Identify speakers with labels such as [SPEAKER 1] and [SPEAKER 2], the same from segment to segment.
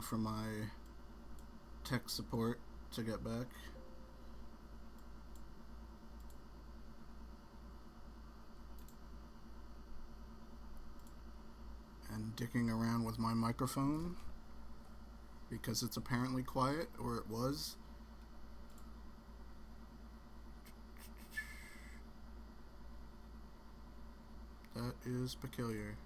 [SPEAKER 1] waiting for my tech support to get back. And dicking around with my microphone because it's apparently quiet, or it was. That is peculiar.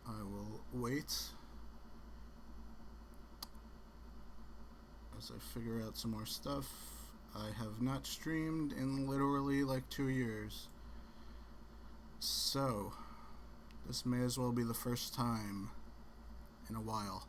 [SPEAKER 1] I will wait as I figure out some more stuff. I have not streamed in literally like 2 years. So, this may as well be the first time in a while.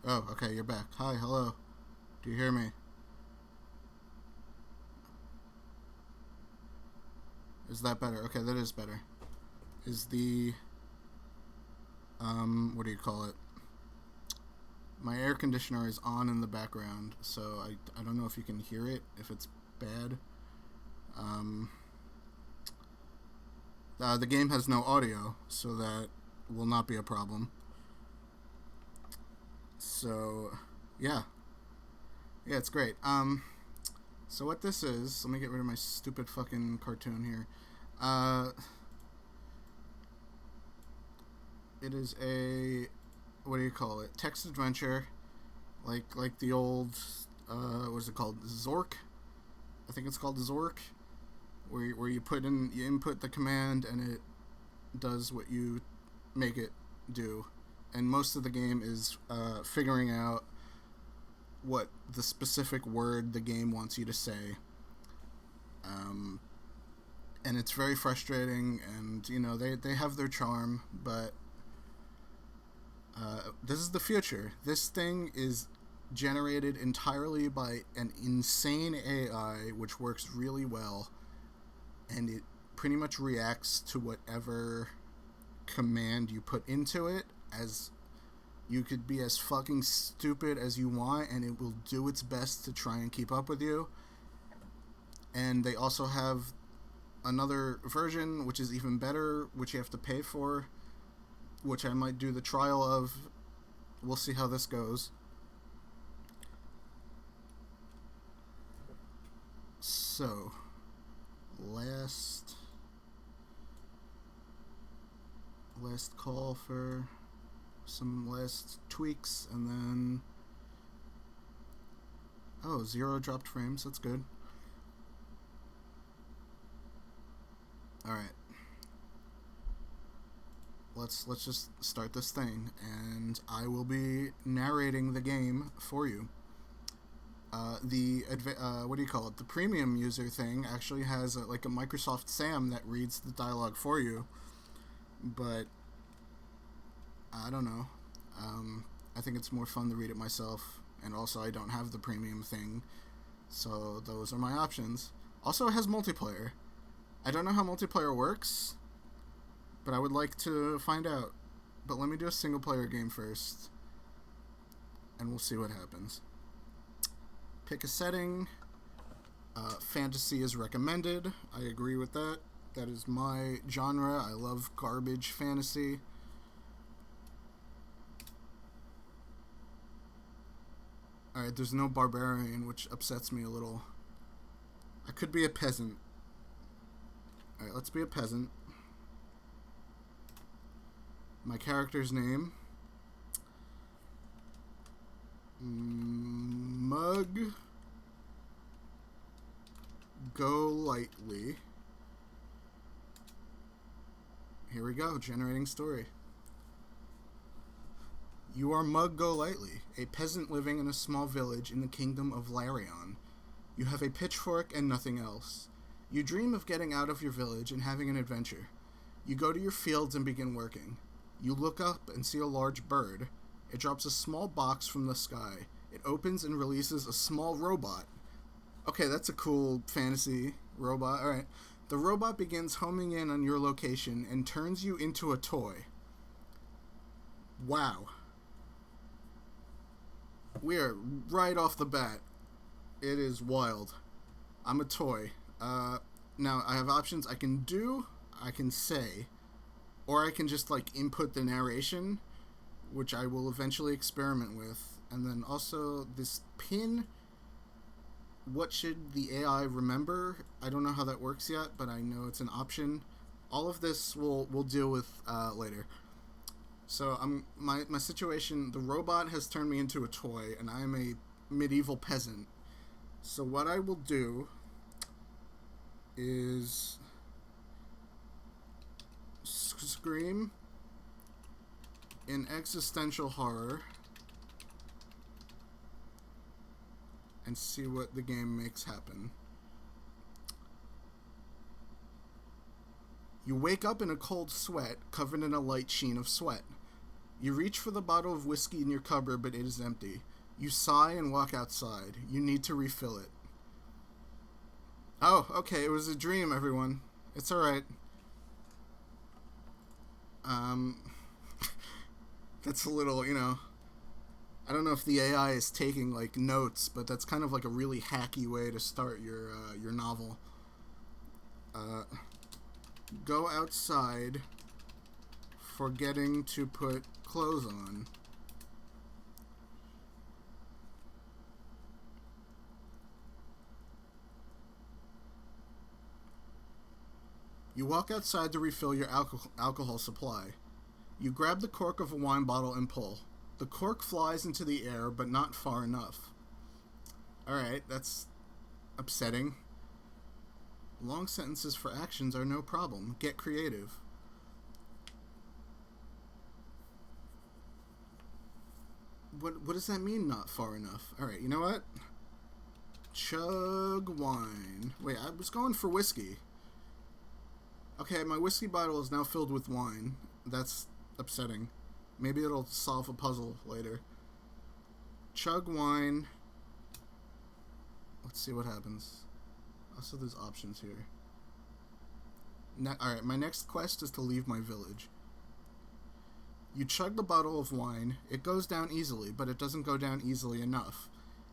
[SPEAKER 1] Oh, okay, you're back. Hi, hello. Do you hear me? Is that better? Okay, that is better. Is the, what do you call it? My air conditioner is on in the background, so I don't know if you can hear it, if it's bad. The game has no audio, so that will not be a problem. So, yeah. Yeah, it's great. So what this is, let me get rid of my stupid fucking cartoon here. It is a, what do you call it? Text adventure, like the old, what is it called? Zork? I think it's called Zork, where you input the command and it does what you make it do. And most of the game is figuring out what the specific word the game wants you to say. And it's very frustrating, and, you know, they have their charm, but this is the future. This thing is generated entirely by an insane AI, which works really well, and it pretty much reacts to whatever command you put into it. As you could be as fucking stupid as you want, and it will do its best to try and keep up with you. And they also have another version, which is even better, which you have to pay for, which I might do the trial of. We'll see how this goes. So, last call for some last tweaks, and then 0 dropped frames. That's good. Alright. Let's just start this thing, and I will be narrating the game for you. What do you call it? The premium user thing actually has a Microsoft Sam that reads the dialogue for you, but I don't know. I think it's more fun to read it myself, and also I don't have the premium thing, so those are my options. Also, it has multiplayer. I don't know how multiplayer works, but I would like to find out. But let me do a single player game first, and we'll see what happens. Pick a setting. Fantasy is recommended. I agree with that. That is my genre. I love garbage fantasy. Alright, there's no barbarian, which upsets me a little. I could be a peasant. Alright, let's be a peasant. My character's name. Mug. Go lightly. Here we go, generating story. You are Mug Go Lightly, a peasant living in a small village in the kingdom of Larion. You have a pitchfork and nothing else. You dream of getting out of your village and having an adventure. You go to your fields and begin working. You look up and see a large bird. It drops a small box from the sky. It opens and releases a small robot. Okay, that's a cool fantasy robot. Alright. The robot begins homing in on your location and turns you into a toy. Wow. We are right off the bat. It is wild. I'm a toy. Now, I have options. I can do, I can say, or I can just, like, input the narration, which I will eventually experiment with. And then also this pin, what should the AI remember? I don't know how that works yet, but I know it's an option. All of this we'll deal with later. So my situation, the robot has turned me into a toy, and I'm a medieval peasant. So what I will do is scream in existential horror and see what the game makes happen. You wake up in a cold sweat, covered in a light sheen of sweat. You reach for the bottle of whiskey in your cupboard, but it is empty. You sigh and walk outside. You need to refill it. Oh, okay, it was a dream, everyone. It's alright. That's a little, I don't know if the AI is taking, like, notes, but that's kind of like a really hacky way to start your novel. Go outside, forgetting to put clothes on. You walk outside to refill your alcohol supply. You grab the cork of a wine bottle and pull. The cork flies into the air, but not far enough. Alright, that's upsetting. Long sentences for actions are no problem. Get creative. What does that mean, not far enough? Alright, you know what? Chug wine. Wait, I was going for whiskey. Okay, my whiskey bottle is now filled with wine. That's upsetting. Maybe it'll solve a puzzle later. Chug wine. Let's see what happens. Also, there's options here. Alright, my next quest is to leave my village. You chug the bottle of wine. It goes down easily, but it doesn't go down easily enough.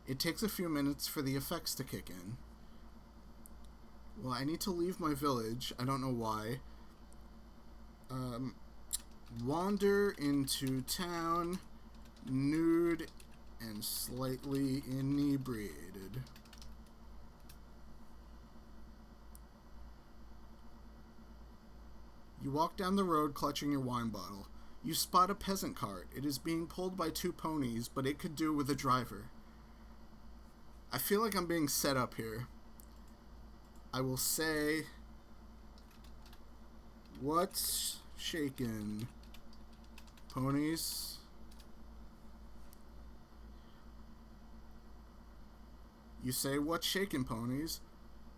[SPEAKER 1] It takes a few minutes for the effects to kick in. Well, I need to leave my village. I don't know why. Wander into town, nude and slightly inebriated. You walk down the road clutching your wine bottle. You spot a peasant cart. It is being pulled by 2 ponies, but it could do with a driver. I feel like I'm being set up here. I will say, what's shaken? Ponies. You say, what's shaken, ponies?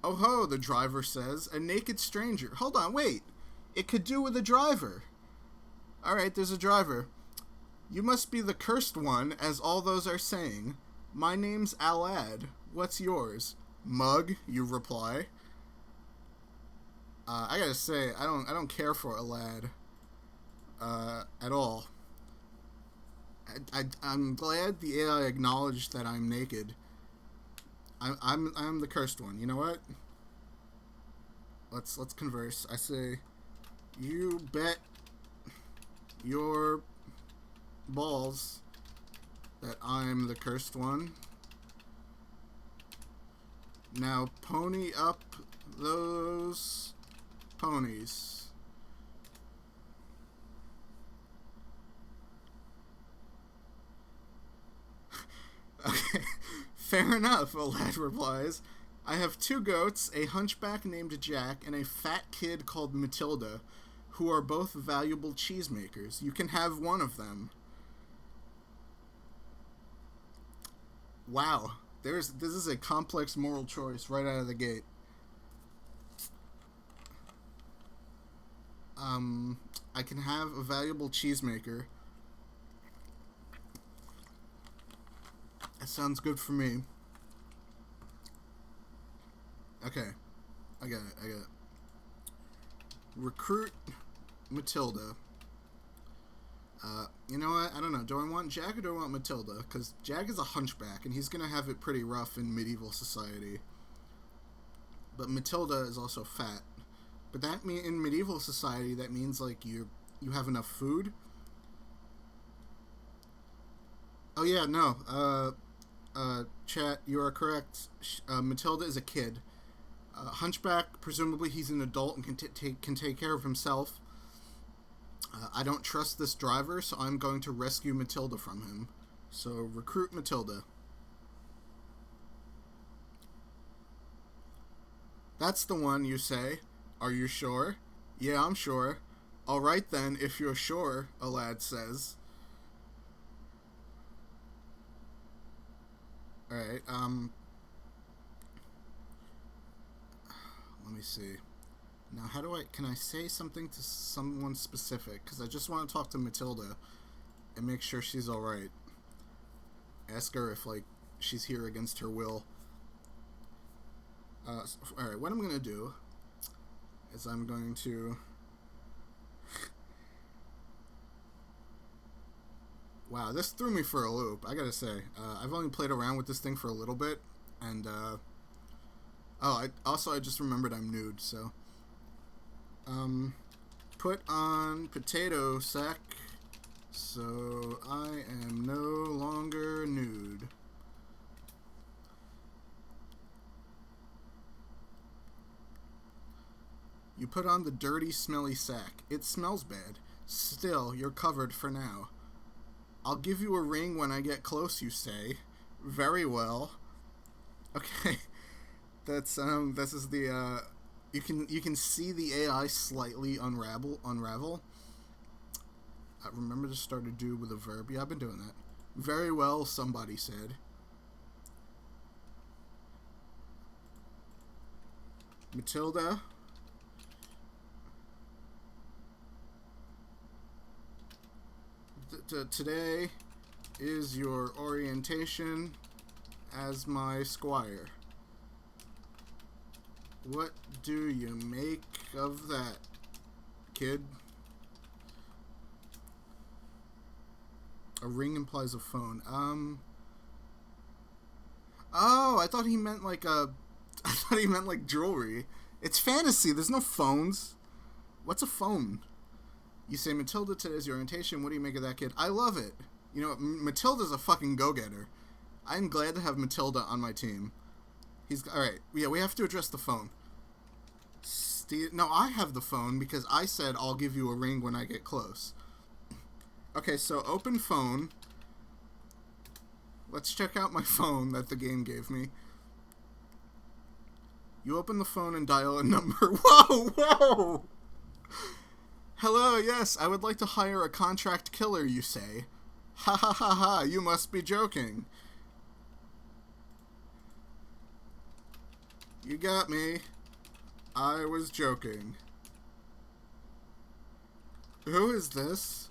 [SPEAKER 1] Oh ho, the driver says, a naked stranger. Hold on, wait. It could do with a driver. Alright, there's a driver. You must be the cursed one, as all those are saying. My name's Alad. What's yours? Mug, you reply. I gotta say, I don't care for Alad. At all. I'm glad the AI acknowledged that I'm naked. I'm the cursed one. You know what? let's converse. I say, you bet your balls that I'm the cursed one. Now pony up those ponies. Okay, fair enough, a lad replies. I have 2 goats, a hunchback named Jack, and a fat kid called Matilda, who are both valuable cheesemakers. You can have one of them. Wow, this is a complex moral choice right out of the gate. I can have a valuable cheesemaker. That sounds good for me. Okay, I got it. Recruit Matilda. You know what? I don't know. Do I want Jack or do I want Matilda? Because Jack is a hunchback, and he's going to have it pretty rough in medieval society. But Matilda is also fat. But that in medieval society, that means, like, you have enough food. Oh, yeah, no. Chat, you are correct. Matilda is a kid. Hunchback, presumably he's an adult and can take care of himself. I don't trust this driver, so I'm going to rescue Matilda from him. So, recruit Matilda. That's the one, you say. Are you sure? Yeah, I'm sure. Alright then, if you're sure, a lad says. Alright, let me see. Now, can I say something to someone specific? Because I just want to talk to Matilda and make sure she's alright. Ask her if, like, she's here against her will. Alright, what I'm going to do is I'm going to... Wow, this threw me for a loop, I gotta say. I've only played around with this thing for a little bit, and, I just remembered I'm nude, so... Put on potato sack, so I am no longer nude. You put on the dirty, smelly sack. It smells bad. Still, you're covered for now. I'll give you a ring when I get close, you say. Very well. Okay. This is the, you can see the AI slightly unravel. Remember to start a do with a verb. Yeah, I've been doing that. Very well, somebody said. Matilda. Today is your orientation as my squire. What do you make of that, kid? A ring implies a phone. Oh, I thought he meant like jewelry. It's fantasy. There's no phones. What's a phone? You say, Matilda, today's your orientation. What do you make of that, kid? I love it. You know, Matilda's a fucking go-getter. I'm glad to have Matilda on my team. Alright, yeah, we have to address the phone. No, I have the phone because I said I'll give you a ring when I get close. Okay, so open phone. Let's check out my phone that the game gave me. You open the phone and dial a number. Whoa! Hello, yes, I would like to hire a contract killer, you say. Ha ha ha ha, you must be joking. You got me. I was joking. Who is this?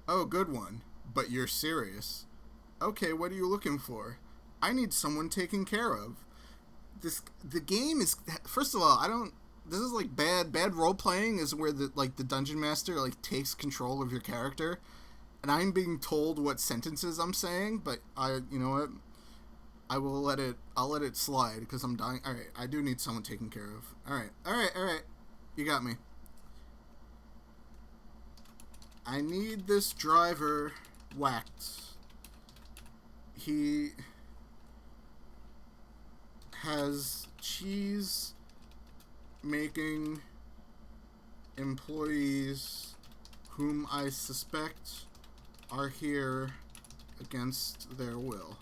[SPEAKER 1] Oh, good one. But you're serious. Okay, what are you looking for? I need someone taken care of. The game is, first of all, this is like bad role playing is where the dungeon master like takes control of your character, and I'm being told what sentences I'm saying, but you know what, I'll let it slide because I'm dying. All right, I do need someone taken care of. All right. You got me. I need this driver whacked. He has cheese making employees whom I suspect are here against their will.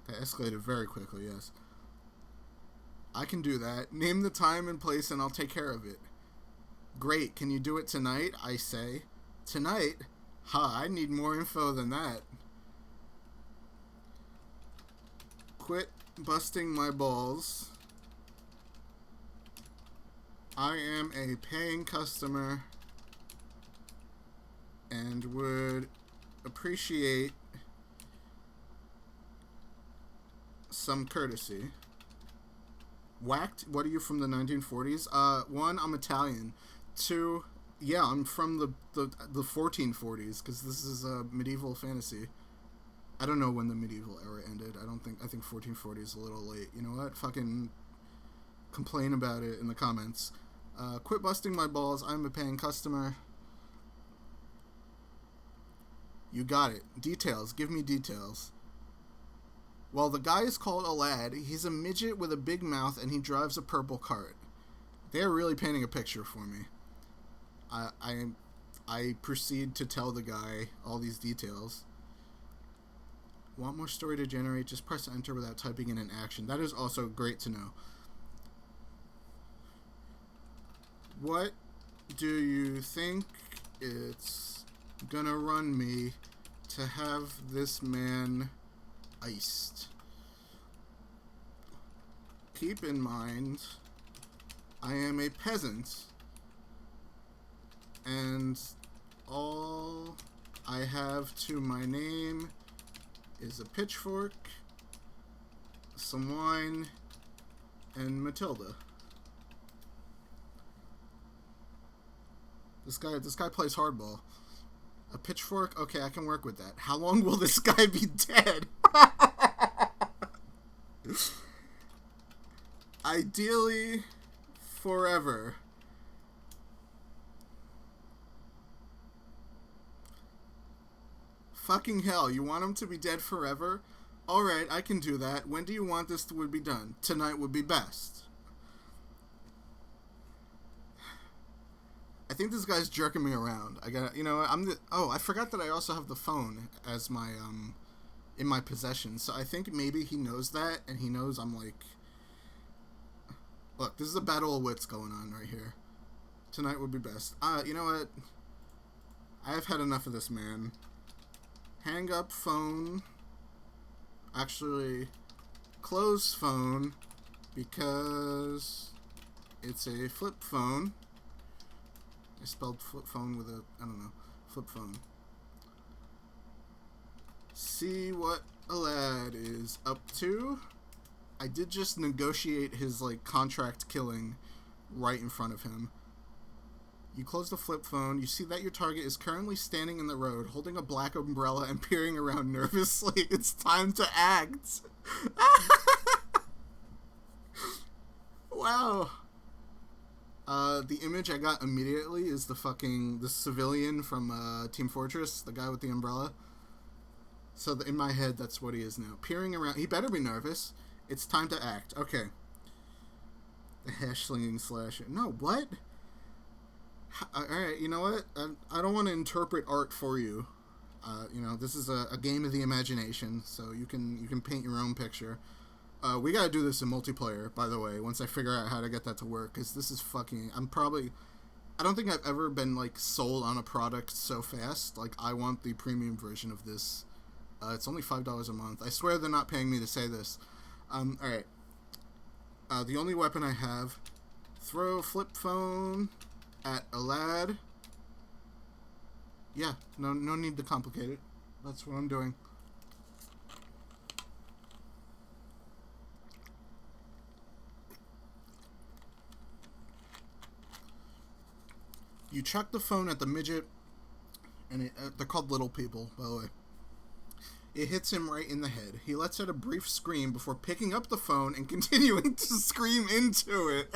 [SPEAKER 1] That escalated very quickly, yes. I can do that. Name the time and place and I'll take care of it. Great, can you do it tonight? I say. Tonight? I need more info than that. Quit busting my balls. I am a paying customer and would appreciate some courtesy. Whacked? What are you, from the 1940s? One, I'm Italian. Two, yeah, I'm from the 1440s, because this is a medieval fantasy. I don't know when the medieval era ended. I think 1440 is a little late. You know what? Fucking complain about it in the comments. Quit busting my balls. I'm a paying customer. You got it. Details. Give me details. Well, the guy is called a lad. He's a midget with a big mouth, and he drives a purple cart. They're really painting a picture for me. I proceed to tell the guy all these details. Want more story to generate? Just press enter without typing in an action. That is also great to know. What do you think it's gonna run me to have this man iced? Keep in mind, I am a peasant, and all I have to my name is a pitchfork, some wine, and Matilda. This guy plays hardball. A pitchfork? Okay, I can work with that. How long will this guy be dead? Ideally, forever. Fucking hell, you want him to be dead forever? Alright, I can do that. When do you want this to be done? Tonight would be best. I think this guy's jerking me around. I forgot that I also have the phone as my, in my possession. So I think maybe he knows that, and he knows I'm like... Look, this is a battle of wits going on right here. Tonight would be best. You know what? I have had enough of this man. Hang up phone. Actually, close phone, because it's a flip phone. I spelled flip phone with a, I don't know, flip phone. See what a lad is up to. I did just negotiate his, like, contract killing right in front of him. You close the flip phone. You see that your target is currently standing in the road, holding a black umbrella and peering around nervously. It's time to act. Wow. The image I got immediately is the civilian from Team Fortress, the guy with the umbrella. So in my head, that's what he is now. Peering around. He better be nervous. It's time to act. Okay. The hash slinging slasher. No, what? Alright, you know what? I don't want to interpret art for you. This is a game of the imagination, so you can paint your own picture. We gotta do this in multiplayer, by the way, once I figure out how to get that to work, because this is fucking... I don't think I've ever been, like, sold on a product so fast. Like, I want the premium version of this. It's only $5 a month. I swear they're not paying me to say this. Alright. The only weapon I have... Throw flip phone at a lad. Yeah, no need to complicate it. That's what I'm doing. You chuck the phone at the midget, and they're called little people, by the way. It hits him right in the head. He lets out a brief scream before picking up the phone and continuing to scream into it.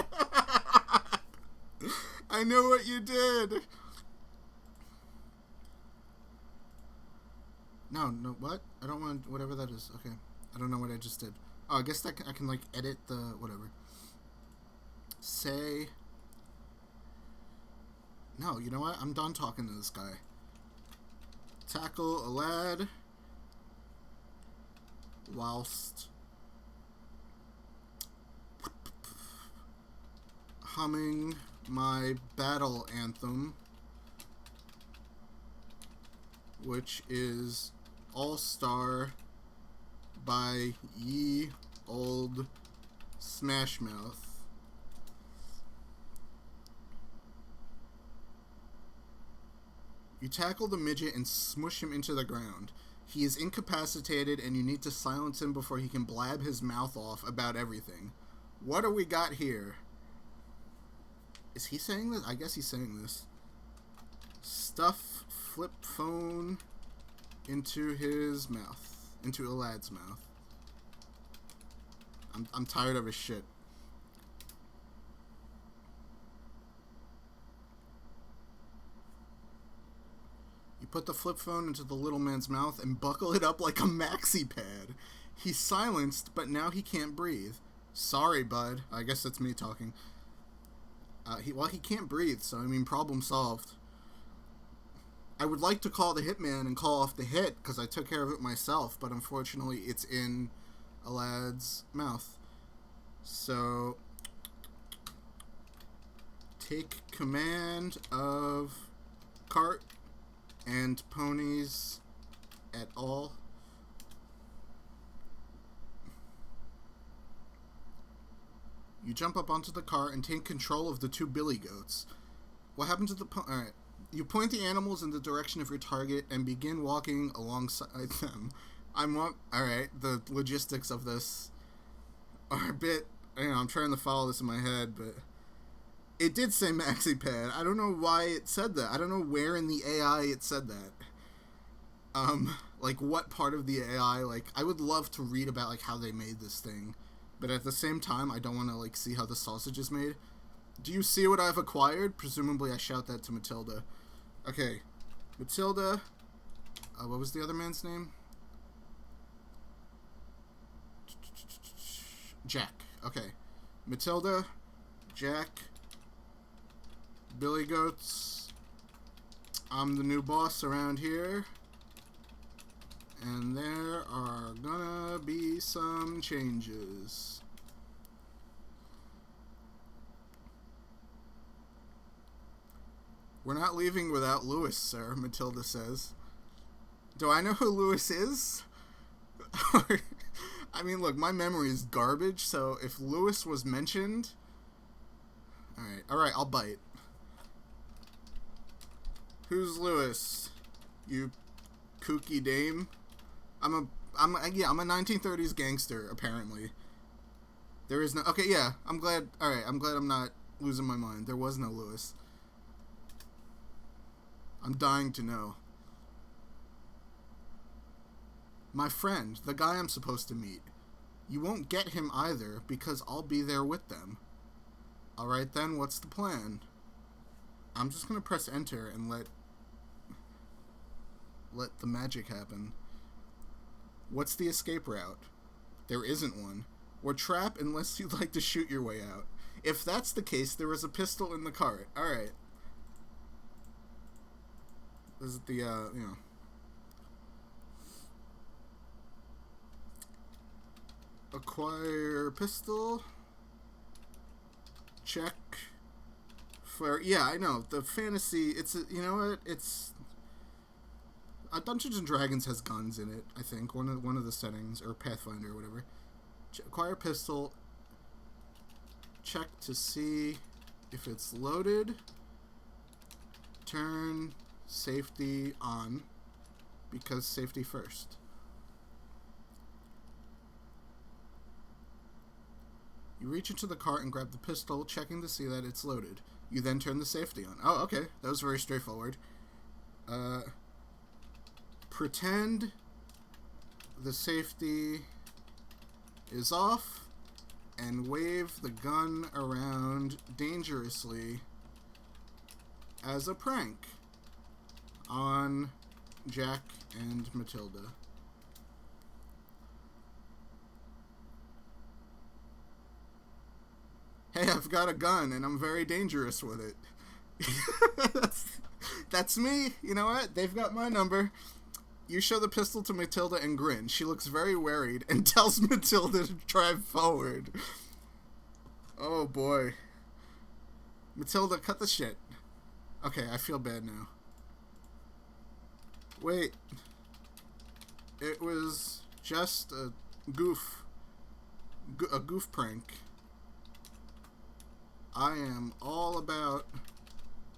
[SPEAKER 1] I know what you did. No, what? I don't want whatever that is. Okay. I don't know what I just did. Oh, I guess that I can like edit the whatever. Say. No, you know what? I'm done talking to this guy. Tackle a lad whilst humming my battle anthem, which is All Star by Ye Old Smash Mouth. You tackle the midget and smush him into the ground. He is incapacitated and you need to silence him before he can blab his mouth off about everything. What do we got here? Is he saying this? I guess he's saying this. Stuff flip phone into his mouth. Into a lad's mouth. I'm tired of his shit. You put the flip phone into the little man's mouth and buckle it up like a maxi pad. He's silenced, but now he can't breathe. Sorry, bud. I guess that's me talking. He can't breathe, so, I mean, problem solved. I would like to call the hitman and call off the hit, because I took care of it myself, but unfortunately it's in a lad's mouth. So, take command of cart and ponies at all. You jump up onto the cart and take control of the two billy goats. What happened to the Alright. You point the animals in the direction of your target and begin walking alongside them. Alright, the logistics of this are a bit... I'm trying to follow this in my head, but... It did say maxi pad. I don't know why it said that. I don't know where in the AI it said that. Like, what part of the AI, like... I would love to read about, like, how they made this thing. But at the same time, I don't want to, like, see how the sausage is made. Do you see what I've acquired? Presumably I shout that to Matilda. Okay. Matilda. What was the other man's name? Jack. Okay. Matilda. Jack. Billy Goats. I'm the new boss around here. And there are gonna be some changes. We're not leaving without Lewis, sir, Matilda says. Do I know who Lewis is? I mean, look, my memory is garbage, so if Lewis was mentioned... Alright, I'll bite. Who's Lewis? You kooky dame? I'm a 1930s gangster, apparently. There is no... Okay, yeah, I'm glad... Alright, I'm glad I'm not losing my mind. There was no Lewis. I'm dying to know. My friend, the guy I'm supposed to meet. You won't get him either, because I'll be there with them. Alright then, what's the plan? I'm just gonna press enter and let the magic happen. What's the escape route? There isn't one. We're trapped unless you'd like to shoot your way out. If that's the case, there is a pistol in the cart. Alright. This is the, Acquire pistol. Check. For, yeah, I know. The fantasy, it's, you know what? It's... Dungeons & Dragons has guns in it, I think. One of the settings, or Pathfinder or whatever. Acquire pistol. Check to see if it's loaded. Turn safety on, because safety first. You reach into the cart and grab the pistol, checking to see that it's loaded. You then turn the safety on. Oh, okay. That was very straightforward. Pretend the safety is off and wave the gun around dangerously as a prank on Jack and Matilda. Hey, I've got a gun and I'm very dangerous with it. That's me. You know what? They've got my number. You show the pistol to Matilda and grin. She looks very worried and tells Matilda to drive forward. Oh boy. Matilda, cut the shit. Okay, I feel bad now. Wait. It was just a goof prank. I am all about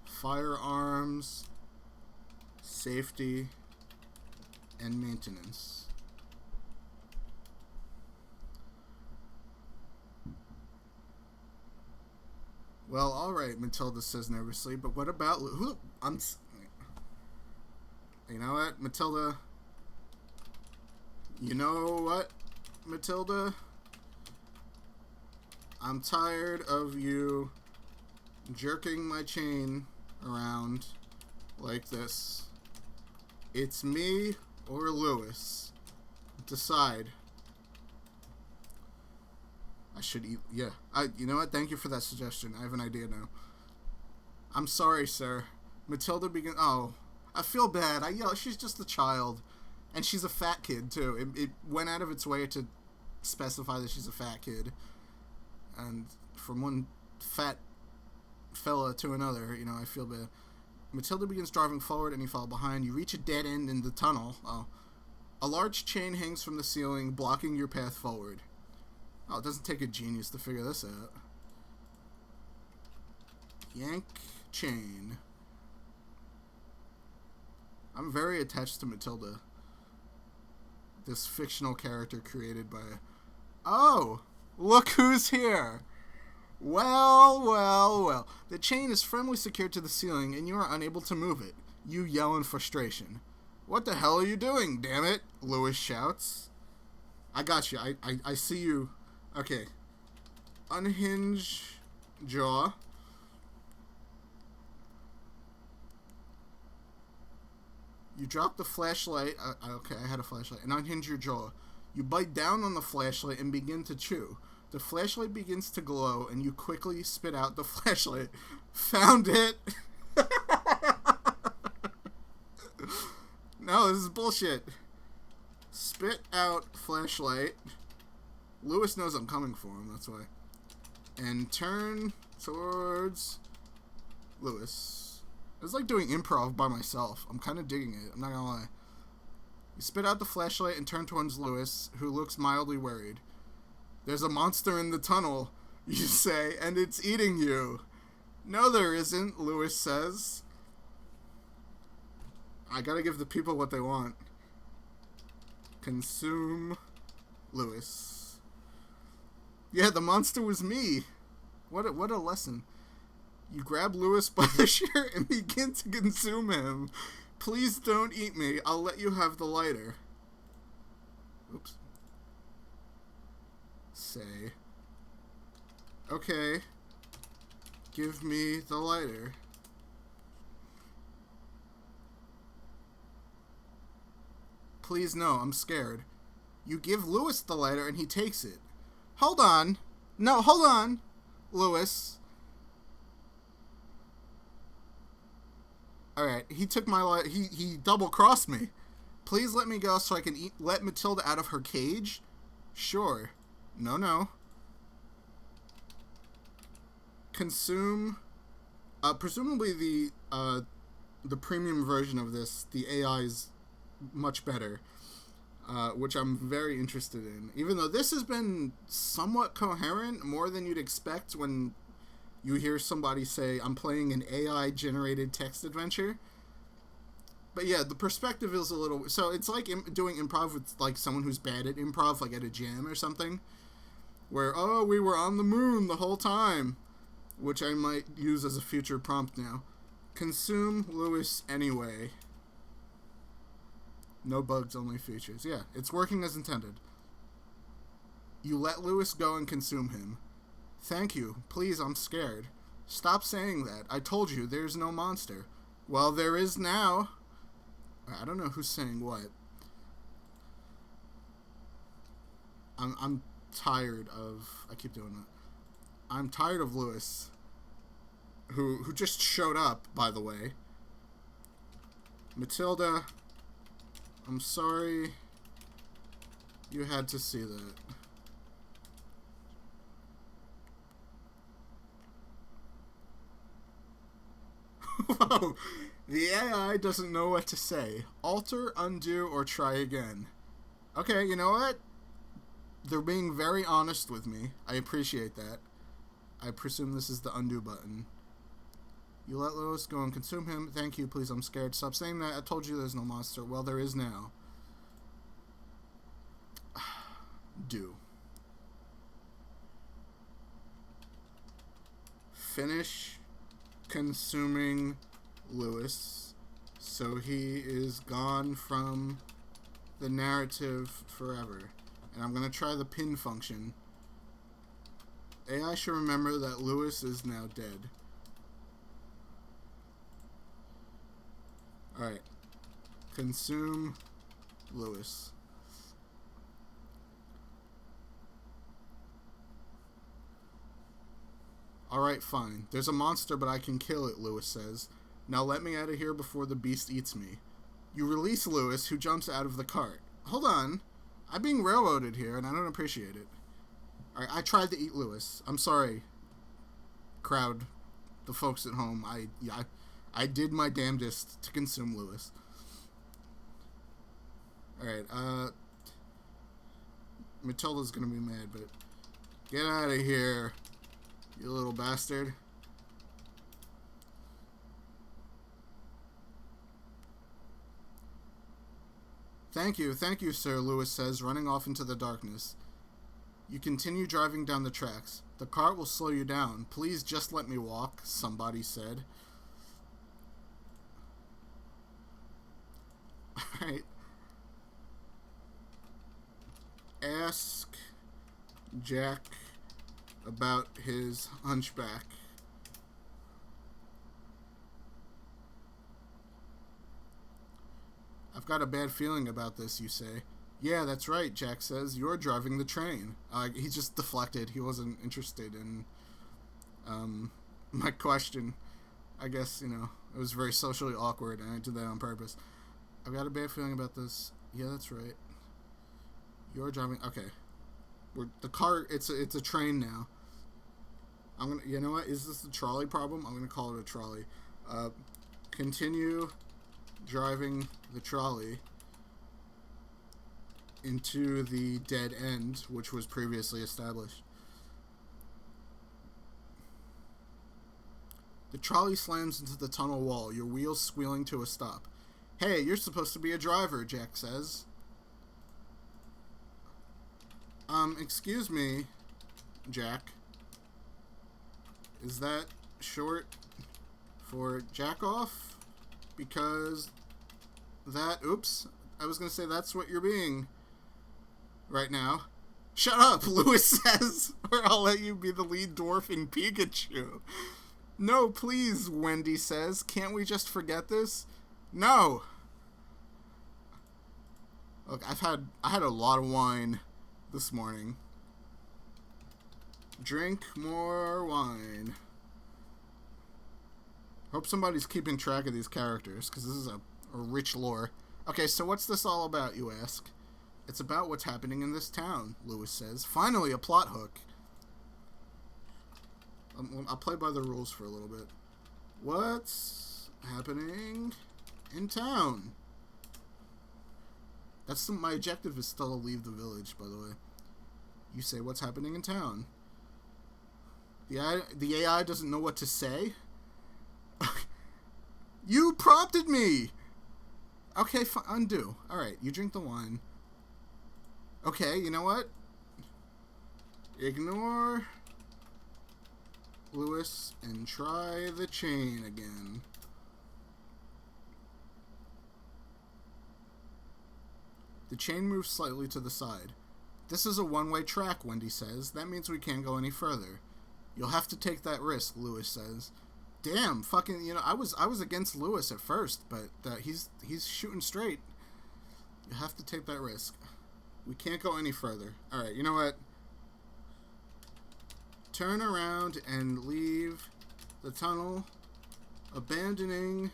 [SPEAKER 1] firearms, safety, and maintenance. Well, alright, Matilda says nervously, but what about who? You know what, Matilda? You know what, Matilda? I'm tired of you jerking my chain around like this. It's me or Lewis. Decide. I should eat. Yeah. You know what? Thank you for that suggestion. I have an idea now. I'm sorry, sir. Matilda begins. Oh, I feel bad. I yell. She's just a child, and she's a fat kid too. It went out of its way to specify that she's a fat kid. And from one fat fella to another, you know, I feel bad. Matilda begins driving forward and you follow behind. You reach a dead end in the tunnel. Oh. A large chain hangs from the ceiling, blocking your path forward. Oh, it doesn't take a genius to figure this out. Yank chain. I'm very attached to Matilda. This fictional character created by... Oh! Look who's here! Well. The chain is firmly secured to the ceiling and you are unable to move it. You yell in frustration. What the hell are you doing, damn it? Lewis shouts. I got you. I see you. Okay. Unhinge jaw. You drop the flashlight. Okay, I had a flashlight. And unhinge your jaw. You bite down on the flashlight and begin to chew. The flashlight begins to glow, and you quickly spit out the flashlight. Found it! No, this is bullshit. Spit out flashlight. Lewis knows I'm coming for him, that's why. And turn towards Lewis. It's like doing improv by myself. I'm kind of digging it, I'm not gonna lie. You spit out the flashlight and turn towards Lewis, who looks mildly worried. There's a monster in the tunnel, you say, and it's eating you. No, there isn't, Lewis says. I gotta give the people what they want. Consume Lewis. Yeah, the monster was me. What a lesson. You grab Lewis by the shirt and begin to consume him. Please don't eat me. I'll let you have the lighter. Oops. Say. Okay. Give me the lighter. Please no, I'm scared. You give Lewis the lighter and he takes it. Hold on. No, hold on, Lewis. Alright, he took my light. He double-crossed me. Please let me go so I can let Matilda out of her cage? Sure. No. Consume. Presumably the premium version of this, the AI is much better, which I'm very interested in. Even though this has been somewhat coherent, more than you'd expect when you hear somebody say, I'm playing an AI-generated text adventure. But yeah, the perspective is a little... So it's like doing improv with like someone who's bad at improv, like at a jam or something. Where, oh, we were on the moon the whole time. Which I might use as a future prompt now. Consume Lewis anyway. No bugs, only features. Yeah, it's working as intended. You let Lewis go and consume him. Thank you. Please, I'm scared. Stop saying that. I told you, there's no monster. Well, there is now. I don't know who's saying what. I'm tired of... I keep doing that. I'm tired of Lewis, who just showed up, by the way. Matilda, I'm sorry you had to see that. Whoa, the AI doesn't know what to say. Alter, undo, or try again. Okay, you know what? They're being very honest with me. I appreciate that. I presume this is the undo button. You let Lewis go and consume him. Thank you, please, I'm scared. Stop saying that. I told you there's no monster. Well, there is now. Do. Finish consuming Lewis so he is gone from the narrative forever. And I'm going to try the pin function. AI should remember that Lewis is now dead. Alright. Consume Lewis. Alright, fine. There's a monster, but I can kill it, Lewis says. Now let me out of here before the beast eats me. You release Lewis, who jumps out of the cart. Hold on. I'm being railroaded here, and I don't appreciate it. Alright, I tried to eat Lewis. I'm sorry, crowd, the folks at home. I did my damnedest to consume Lewis. Alright, Matilda's gonna be mad, but get out of here, you little bastard. Thank you, sir, Lewis says, running off into the darkness. You continue driving down the tracks. The cart will slow you down. Please just let me walk, somebody said. Alright. Ask Jack about his hunchback. I've got a bad feeling about this, you say. Yeah, that's right, Jack says. You're driving the train. He just deflected. He wasn't interested in my question. I guess, you know, it was very socially awkward, and I did that on purpose. I've got a bad feeling about this. Yeah, that's right. You're driving... Okay. The car... It's a train now. I'm gonna... You know what? Is this a trolley problem? I'm gonna call it a trolley. Continue driving the trolley into the dead end, which was previously established. The trolley slams into the tunnel wall, your wheels squealing to a stop. Hey, you're supposed to be a driver, Jack says. Excuse me, Jack. Is that short for jack off? Because that, oops, I was gonna say that's what you're being right now. Shut up, Lewis says, or I'll let you be the lead dwarf in Pikachu. No, please, Wendy says. Can't we just forget this? No. Look, I had a lot of wine this morning. Drink more wine. Hope somebody's keeping track of these characters, because this is a rich lore. Okay, so what's this all about, you ask? It's about what's happening in this town, Lewis says. Finally, a plot hook. I'll play by the rules for a little bit. What's happening in town? My objective is still to leave the village, by the way. You say, what's happening in town? The AI doesn't know what to say? You prompted me! Okay, undo. Alright, you drink the wine. Okay, you know what? Ignore Lewis and try the chain again. The chain moves slightly to the side. This is a one-way track, Wendy says. That means we can't go any further. You'll have to take that risk, Lewis says. Damn, fucking, I was against Lewis at first, but he's shooting straight. You have to take that risk. We can't go any further. Alright, you know what? Turn around and leave the tunnel, abandoning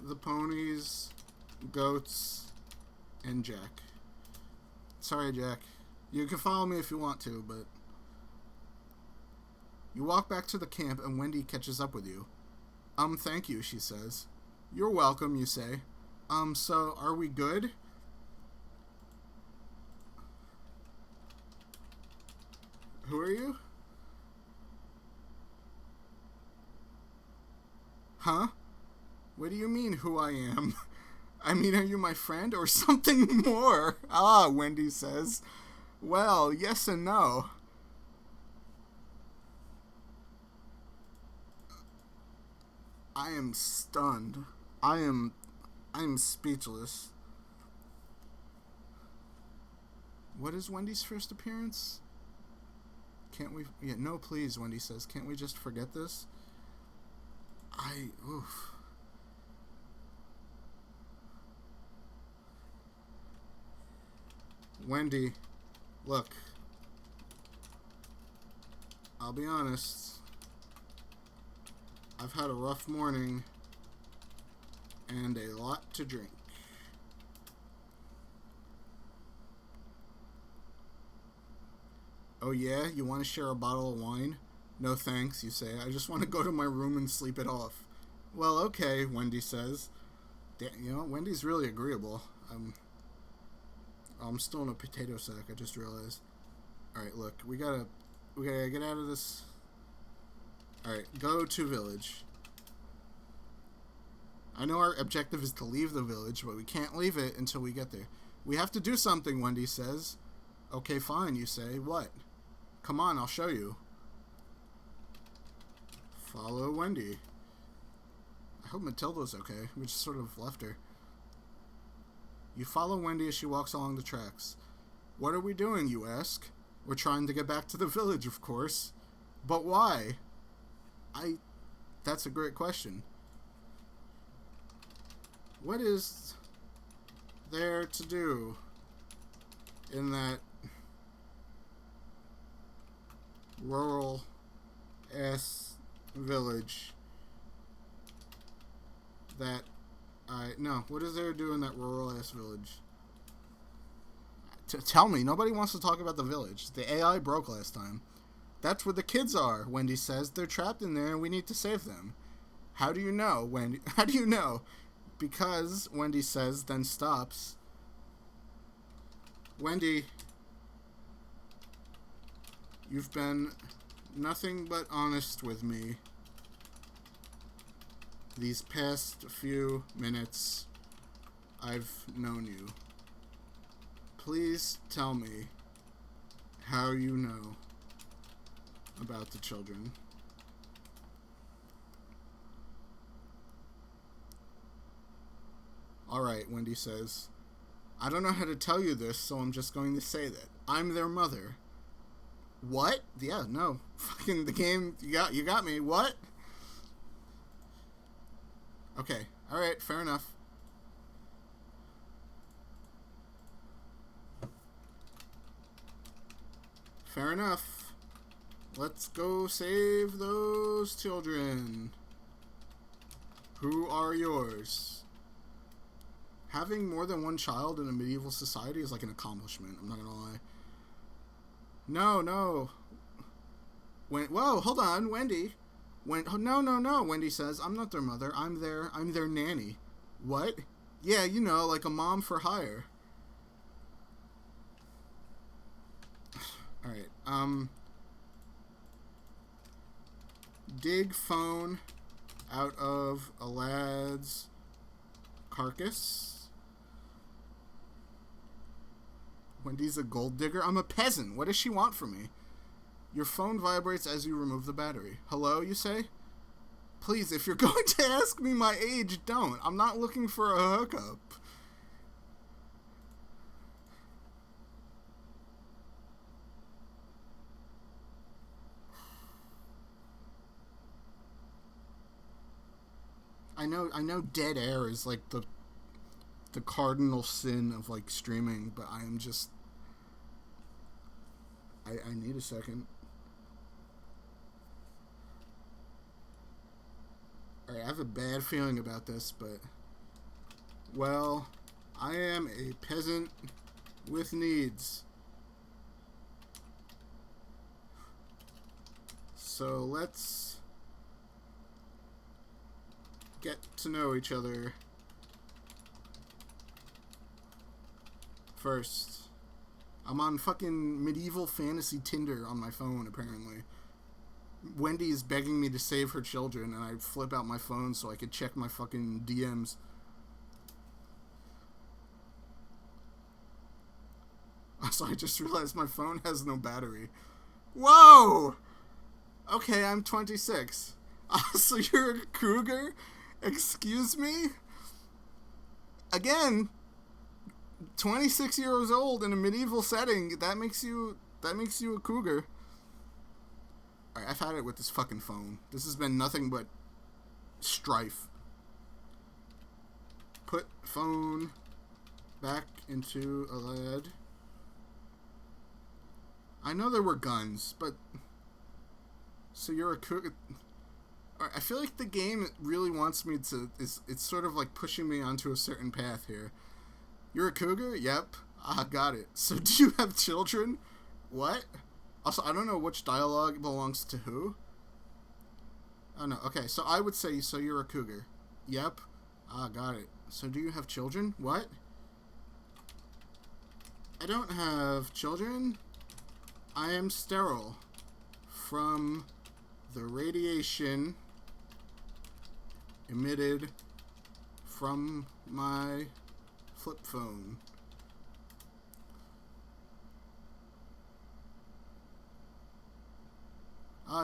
[SPEAKER 1] the ponies, goats, and Jack. Sorry, Jack. You can follow me if you want to, but... You walk back to the camp and Wendy catches up with you. Thank you, she says. You're welcome, you say. So, are we good? Who are you? Huh? What do you mean, who I am? I mean, are you my friend or something more? Ah, Wendy says. Well, yes and no. I am stunned. I am speechless. What is Wendy's first appearance? Can't we... Yeah, no, please, Wendy says. Can't we just forget this? Oof. Wendy, look. I'll be honest. I've had a rough morning and a lot to drink. Oh yeah? You want to share a bottle of wine? No thanks, you say. I just want to go to my room and sleep it off. Well, okay, Wendy says. Wendy's really agreeable. I'm still in a potato sack, I just realized. Alright, look, we gotta get out of this. Alright, go to village. I know our objective is to leave the village, but we can't leave it until we get there. We have to do something, Wendy says. Okay, fine, you say. What? Come on, I'll show you. Follow Wendy. I hope Matilda's okay. We just sort of left her. You follow Wendy as she walks along the tracks. What are we doing, you ask? We're trying to get back to the village, of course. But why? That's a great question. What is there to do in that rural-ass village that what is there to do in that rural-ass village? Tell me, nobody wants to talk about the village. The AI broke last time. That's where the kids are, Wendy says. They're trapped in there and we need to save them. How do you know, Wendy? How do you know? Because, Wendy says, then stops. Wendy, you've been nothing but honest with me these past few minutes I've known you. Please tell me how you know about the children. Alright, Wendy says. I don't know how to tell you this, so I'm just going to say that. I'm their mother. What? Yeah, no. Fucking the game, you got me. What? Okay, alright, fair enough. Fair enough. Let's go save those children. Who are yours? Having more than one child in a medieval society is like an accomplishment. I'm not gonna lie. No. Whoa, hold on, Wendy. No, Wendy says. I'm not their mother. I'm their nanny. What? Yeah, like a mom for hire. Alright, dig phone out of a lad's carcass. Wendy's a gold digger? I'm a peasant. What does she want from me? Your phone vibrates as you remove the battery. Hello, you say? Please, if you're going to ask me my age, don't. I'm not looking for a hookup. I know dead air is like the cardinal sin of like streaming, but I am just I need a second. Alright, I have a bad feeling about this, but well, I am a peasant with needs. So let's get to know each other first. I'm on fucking medieval fantasy Tinder on my phone, apparently. Wendy is begging me to save her children, and I flip out my phone so I could check my fucking DMs. Also, I just realized my phone has no battery. Whoa! Okay, I'm 26. So you're a cougar? Excuse me? Again, 26 years old in a medieval setting, that makes you a cougar. Alright, I've had it with this fucking phone. This has been nothing but strife. Put phone back into a lid. I know there were guns, but so you're a cougar. I feel like the game really wants me to. It's sort of like pushing me onto a certain path here. You're a cougar? Yep. Got it. So do you have children? What? Also, I don't know which dialogue belongs to who. Oh no. Okay, so I would say, so you're a cougar. Yep. Got it. So do you have children? What? I don't have children. I am sterile from the radiation emitted from my flip phone.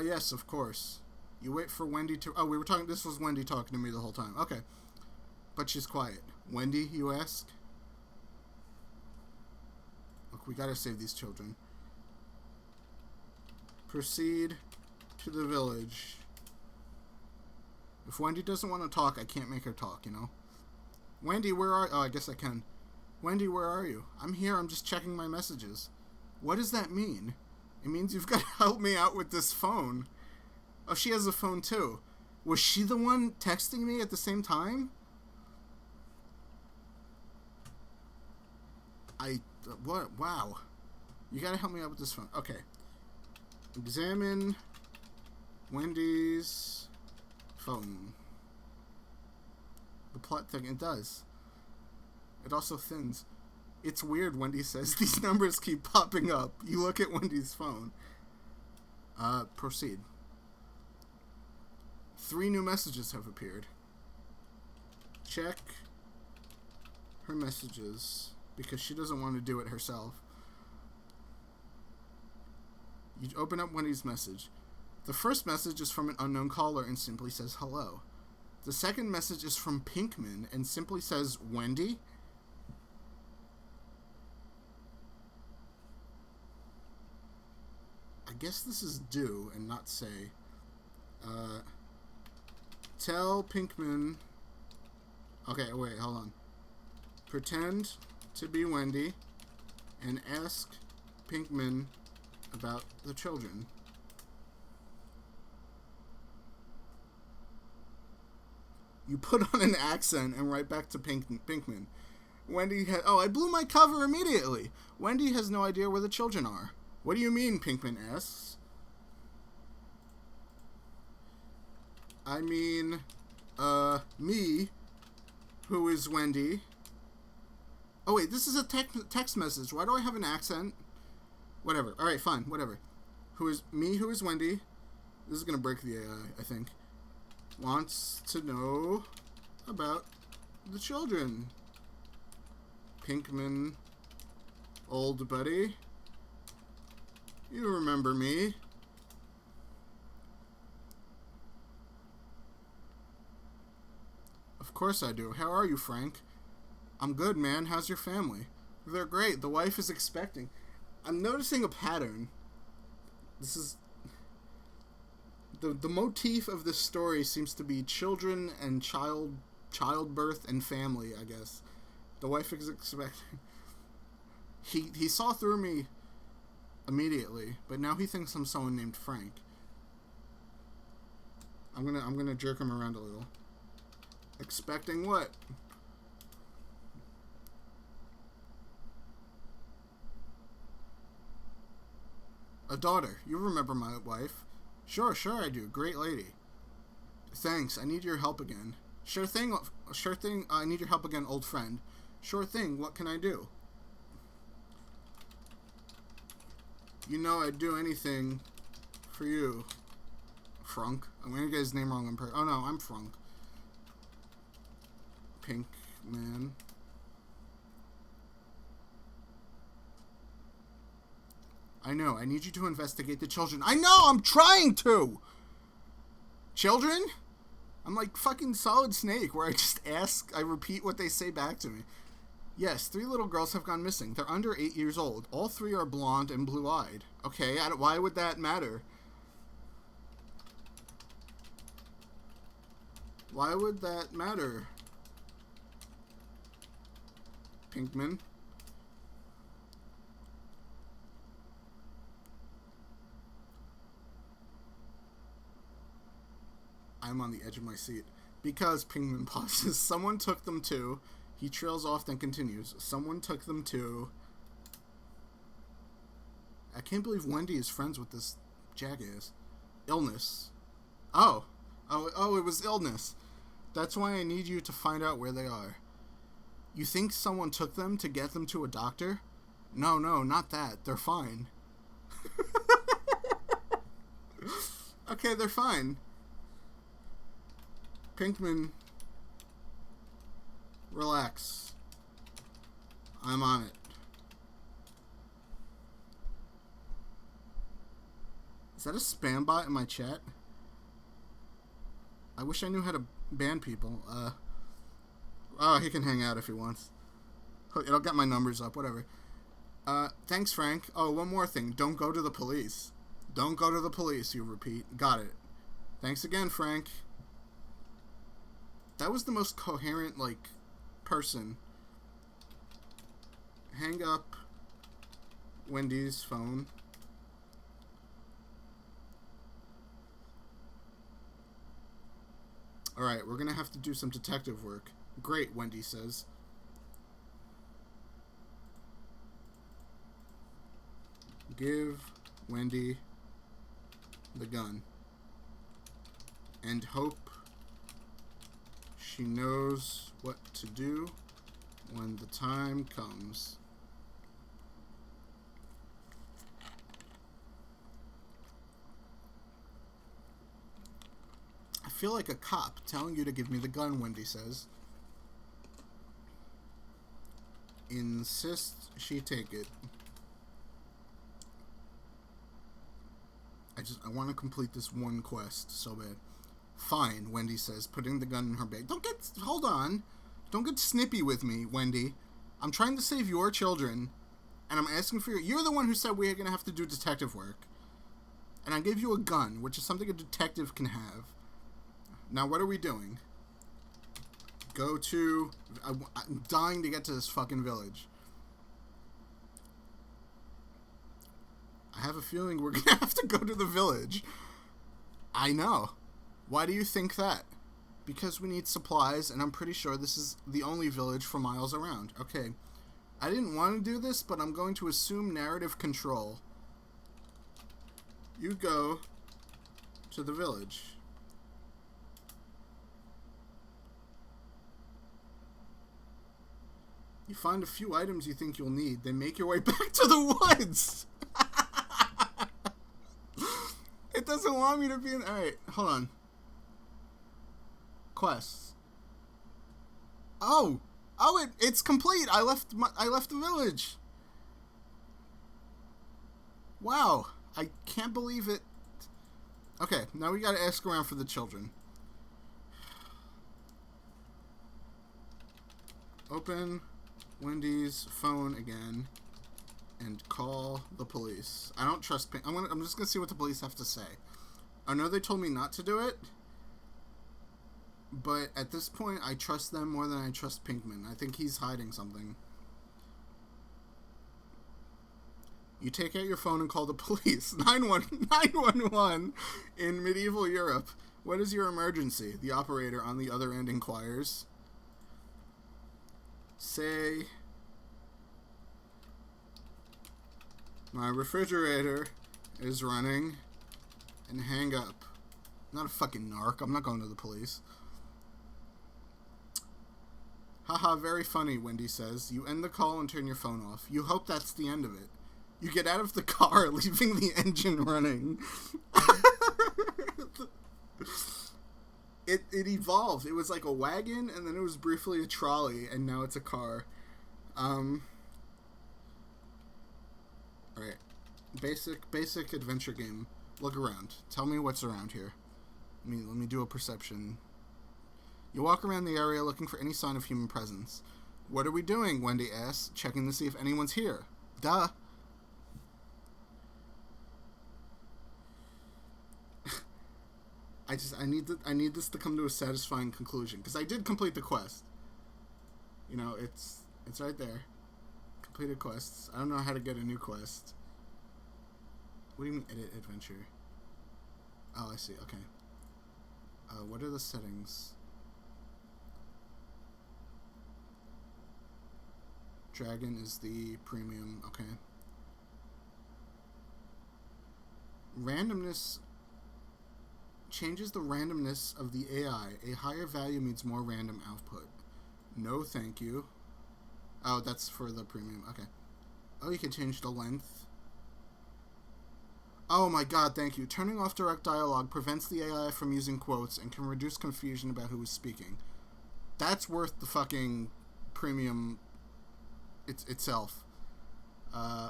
[SPEAKER 1] Yes, of course. You wait for Wendy to... Oh, we were talking... This was Wendy talking to me the whole time. Okay. But she's quiet. Wendy, you ask? Look, we gotta save these children. Proceed to the village. If Wendy doesn't want to talk, I can't make her talk, you know? Wendy, where are... Oh, I guess I can. Wendy, where are you? I'm here. I'm just checking my messages. What does that mean? It means you've got to help me out with this phone. Oh, she has a phone too. Was she the one texting me at the same time? What? Wow. You got to help me out with this phone. Okay. Examine Wendy's phone. The plot thing, it does. It also thins. It's weird, Wendy says. These numbers keep popping up. You look at Wendy's phone. Proceed. 3 new messages have appeared. Check her messages, because she doesn't want to do it herself. You open up Wendy's message. The first message is from an unknown caller and simply says hello. The second message is from Pinkman and simply says, Wendy? I guess this is do and not say. Tell Pinkman... Okay, wait, hold on. Pretend to be Wendy and ask Pinkman about the children. You put on an accent and write back to Pinkman. Wendy had... Oh, I blew my cover immediately. Wendy has no idea where the children are. What do you mean, Pinkman asks. I mean, me, who is Wendy. Oh, wait, this is a text message. Why do I have an accent? Whatever. Alright, fine. Whatever. Who is Wendy. This is going to break the AI, I think. Wants to know about the children. Pinkman, old buddy. You remember me. Of course I do. How are you, Frank? I'm good, man. How's your family? They're great. The wife is expecting. I'm noticing a pattern. The motif of this story seems to be children and childbirth and family, I guess. The wife is expecting. He saw through me immediately, but now he thinks I'm someone named Frank. I'm gonna jerk him around a little. Expecting what? A daughter. You remember my wife. Sure I do. Great lady. Thanks. I need your help again. Sure thing. I need your help again, old friend. Sure thing. What can I do? You know I'd do anything for you. Frunk. I'm gonna get his name wrong in Oh no, I'm Frunk. Pink man. I know. I need you to investigate the children. I know! I'm trying to! Children? I'm like fucking Solid Snake, where I just I repeat what they say back to me. Yes, 3 little girls have gone missing. They're under 8 years old. All 3 are blonde and blue-eyed. Okay, why would that matter? Why would that matter? Pinkman. I'm on the edge of my seat. Because Pinkman pauses. Someone took them to. He trails off, then continues. Someone took them to. I can't believe Wendy is friends with this jackass. Illness. Oh, it was illness. That's why I need you to find out where they are. You think someone took them to get them to a doctor? No, not that. They're fine. Okay, they're fine. Pinkman, relax. I'm on it. Is that a spam bot in my chat? I wish I knew how to ban people. Oh, he can hang out if he wants. It'll get my numbers up, whatever. Thanks, Frank. Oh, one more thing. Don't go to the police. Don't go to the police, you repeat. Got it. Thanks again, Frank. That was the most coherent, person. Hang up Wendy's phone. Alright, we're gonna have to do some detective work. Great, Wendy says. Give Wendy the gun. And hope she knows what to do when the time comes. I feel like a cop telling you to give me the gun, Wendy says. Insist she take it. I want to complete this one quest so bad. Fine, Wendy says, putting the gun in her bag. Hold on. Don't get snippy with me, Wendy. I'm trying to save your children, and I'm asking for you're the one who said we're going to have to do detective work. And I gave you a gun, which is something a detective can have. Now, what are we doing? Go to... I'm dying to get to this fucking village. I have a feeling we're going to have to go to the village. I know. Why do you think that? Because we need supplies, and I'm pretty sure this is the only village for miles around. Okay. I didn't want to do this, but I'm going to assume narrative control. You go to the village. You find a few items you think you'll need, then make your way back to the woods! It doesn't want me to be in... Alright, hold on. Quests. Oh! Oh, it's complete! I left the village! Wow. I can't believe it. Okay, now we gotta ask around for the children. Open Wendy's phone again and call the police. I don't trust I'm just gonna see what the police have to say. I know they told me not to do it, but at this point, I trust them more than I trust Pinkman. I think he's hiding something. You take out your phone and call the police. 911 in medieval Europe. What is your emergency? The operator on the other end inquires. Say, my refrigerator is running, and hang up. I'm not a fucking narc. I'm not going to the police. Haha, very funny, Wendy says. You end the call and turn your phone off. You hope that's the end of it. You get out of the car, leaving the engine running. It evolved. It was like a wagon, and then it was briefly a trolley, and now it's a car. Alright. Basic adventure game. Look around. Tell me what's around here. Let me do a perception. You walk around the area looking for any sign of human presence. What are we doing? Wendy asks, checking to see if anyone's here. Duh. I need this to come to a satisfying conclusion, because I did complete the quest. You know, it's right there. Completed quests. I don't know how to get a new quest. What do you mean edit adventure? Oh, I see. Okay. What are the settings? Dragon is the premium. Okay. Randomness changes the randomness of the AI. A higher value means more random output. No, thank you. Oh, that's for the premium. Okay. Oh, you can change the length. Oh my god, thank you. Turning off direct dialogue prevents the AI from using quotes and can reduce confusion about who is speaking. That's worth the fucking premium itself.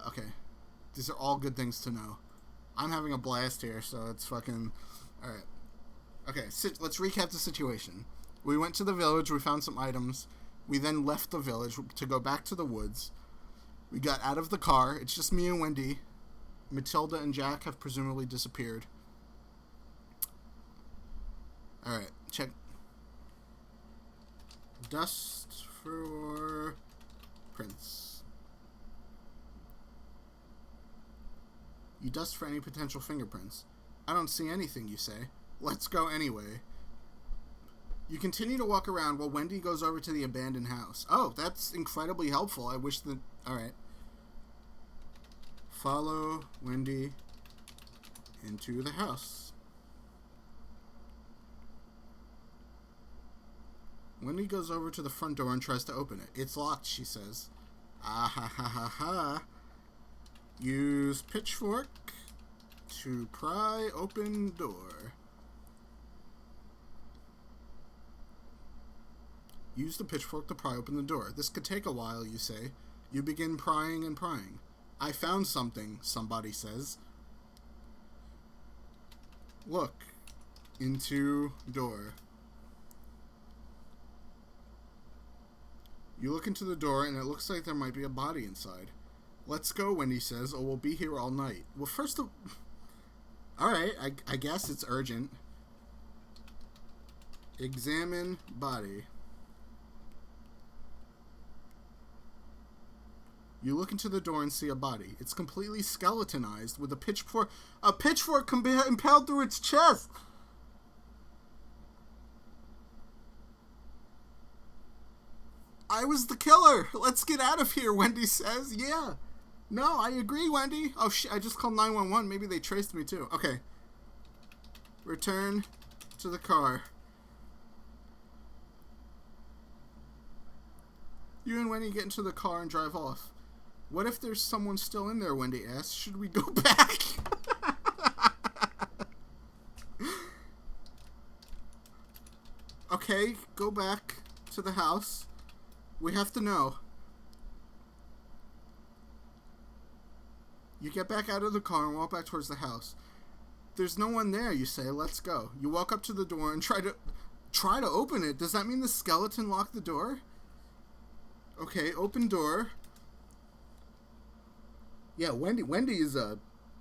[SPEAKER 1] Okay. These are all good things to know. I'm having a blast here, so it's fucking... Alright. Okay, let's recap the situation. We went to the village, we found some items. We then left the village to go back to the woods. We got out of the car. It's just me and Wendy. Matilda and Jack have presumably disappeared. Alright, check. Dust for prints. You dust for any potential fingerprints. I don't see anything, you say. Let's go anyway. You continue to walk around while Wendy goes over to the abandoned house. Oh, that's incredibly helpful. I wish that... Alright. Follow Wendy into the house. Wendy goes over to the front door and tries to open it. It's locked, she says. Ah ha ha ha ha. Use pitchfork to pry open door. Use the pitchfork to pry open the door. This could take a while, you say. You begin prying and prying. I found something, somebody says. Look. Into door. You look into the door and it looks like there might be a body inside. Let's go, Wendy says, or we'll be here all night. Well, first of... Alright, I guess it's urgent. Examine body. You look into the door and see a body. It's completely skeletonized with a pitchfork impaled through its chest. I was the killer. Let's get out of here, Wendy says. Yeah. No, I agree, Wendy. Oh, shit, I just called 911. Maybe they traced me, too. Okay. Return to the car. You and Wendy get into the car and drive off. What if there's someone still in there, Wendy asks. Should we go back? Okay, go back to the house. We have to know. You get back out of the car and walk back towards the house. There's no one there, you say. Let's go. You walk up to the door and try to open it. Does that mean the skeleton locked the door? Okay, open door. Yeah, Wendy is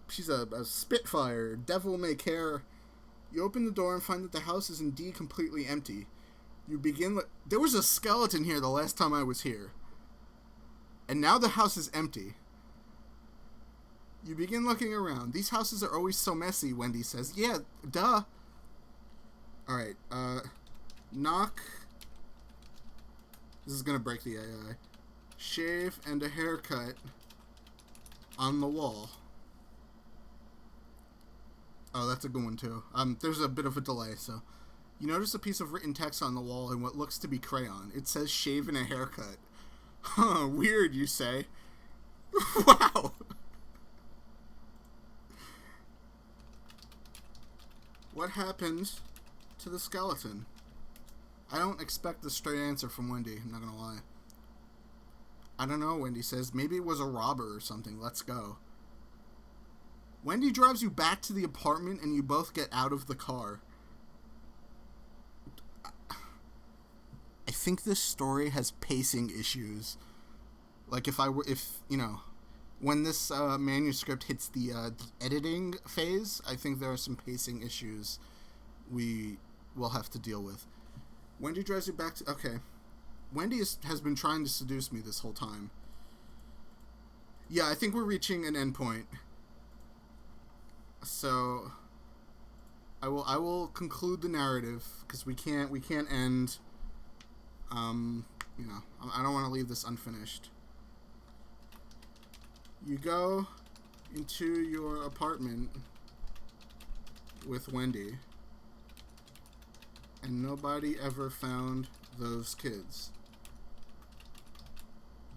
[SPEAKER 1] she's a spitfire, devil may care You open the door and find that the house is indeed completely empty. You begin... There was a skeleton here the last time I was here. And now the house is empty. You begin looking around. These houses are always so messy, Wendy says. Yeah, duh. Alright, knock. This is gonna break the AI. Shave and a haircut on the wall. Oh, that's a good one, too. There's a bit of a delay, so... You notice a piece of written text on the wall in what looks to be crayon. It says shave and a haircut. Huh, weird, you say. Wow! What happened to the skeleton? I don't expect the straight answer from Wendy, I'm not gonna lie. I don't know, Wendy says. Maybe it was a robber or something. Let's go. Wendy drives you back to the apartment and you both get out of the car. I think this story has pacing issues. Like if you know, when this manuscript hits the editing phase, I think there are some pacing issues we will have to deal with. Wendy drives you back to... Okay. Wendy has been trying to seduce me this whole time. Yeah, I think we're reaching an endpoint. So I will conclude the narrative because we can't end. You know, I don't want to leave this unfinished. You go into your apartment with Wendy, and nobody ever found those kids.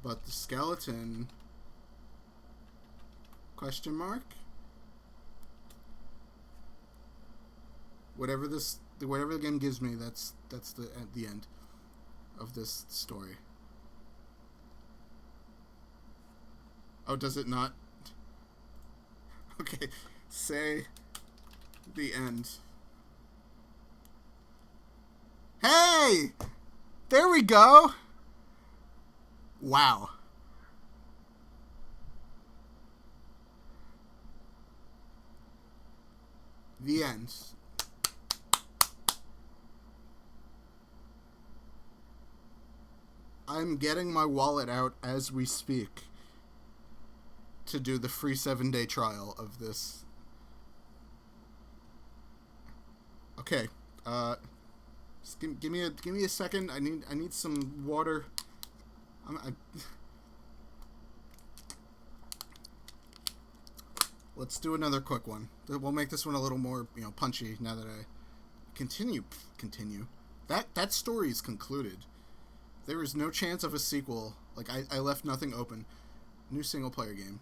[SPEAKER 1] But the skeleton... Question mark? Whatever the game gives me, that's the end of this story. Oh, does it not? Okay, say the end. Hey! There we go! Wow. The end. I'm getting my wallet out as we speak to do the free 7-day trial of this. Okay, just give me a second. I need some water. Let's do another quick one. We'll make this one a little more, punchy now that I continue. That story is concluded. There is no chance of a sequel. Like, I left nothing open. New single-player game.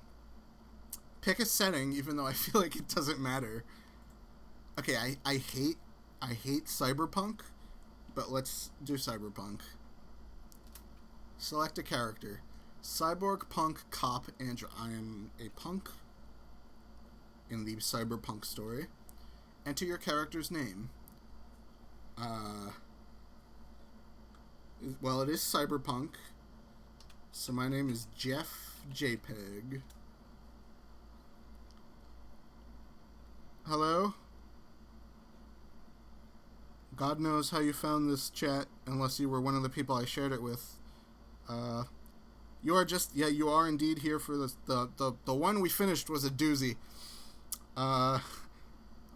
[SPEAKER 1] Pick a setting, even though I feel like it doesn't matter. Okay, I hate cyberpunk, but let's do cyberpunk. Select a character. Cyborg, punk, cop, android. I am a punk in the cyberpunk story. Enter your character's name. Well, it is cyberpunk, so my name is Jeff JPEG. Hello? God knows how you found this chat, unless you were one of the people I shared it with. You are indeed here for this. The one we finished was a doozy. I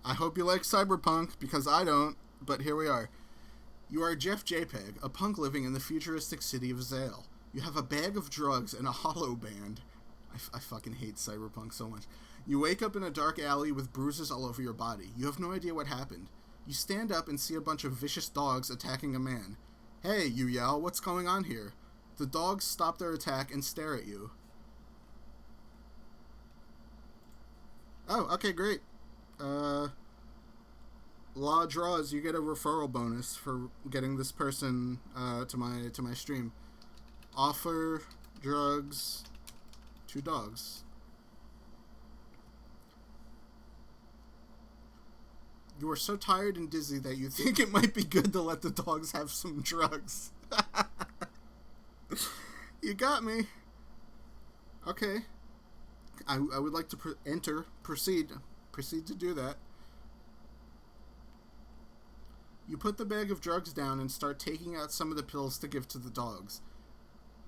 [SPEAKER 1] hope you like cyberpunk, because I don't, but here we are. You are Jeff JPEG, a punk living in the futuristic city of Zale. You have a bag of drugs and a hollow band. I fucking hate cyberpunk so much. You wake up in a dark alley with bruises all over your body. You have no idea what happened. You stand up and see a bunch of vicious dogs attacking a man. Hey, you yell, what's going on here? The dogs stop their attack and stare at you. Oh, okay, great. Law draws, you get a referral bonus for getting this person to my stream. Offer drugs to dogs. You are so tired and dizzy that you think it might be good to let the dogs have some drugs. You got me. Okay. I would like to proceed to do that. You put the bag of drugs down and start taking out some of the pills to give to the dogs.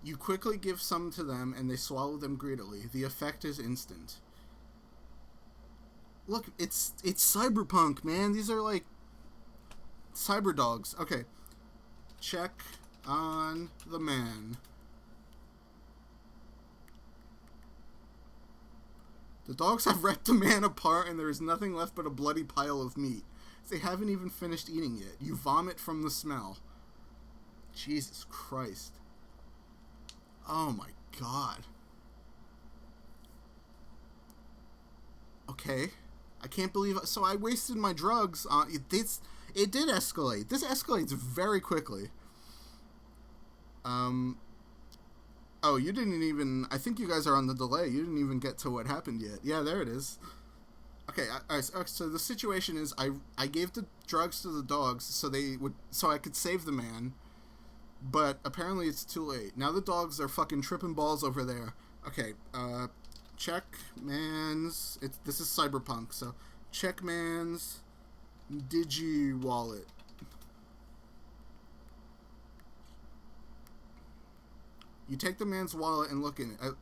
[SPEAKER 1] You quickly give some to them and they swallow them greedily. The effect is instant. Look, it's cyberpunk, man. These are like cyber dogs. Okay. Check on the man. The dogs have ripped the man apart and there is nothing left but a bloody pile of meat. They haven't even finished eating yet. You vomit from the smell. Jesus Christ. Oh my God. Okay. I can't believe... So I wasted my drugs on... It did escalate. This escalates very quickly. Oh, you didn't even... I think you guys are on the delay. You didn't even get to what happened yet. Yeah, there it is. Okay, so the situation is I gave the drugs to the dogs so I could save the man, but apparently it's too late. Now the dogs are fucking tripping balls over there. Okay, check man's... This is cyberpunk, so check man's Digi wallet. You take the man's wallet and look in it.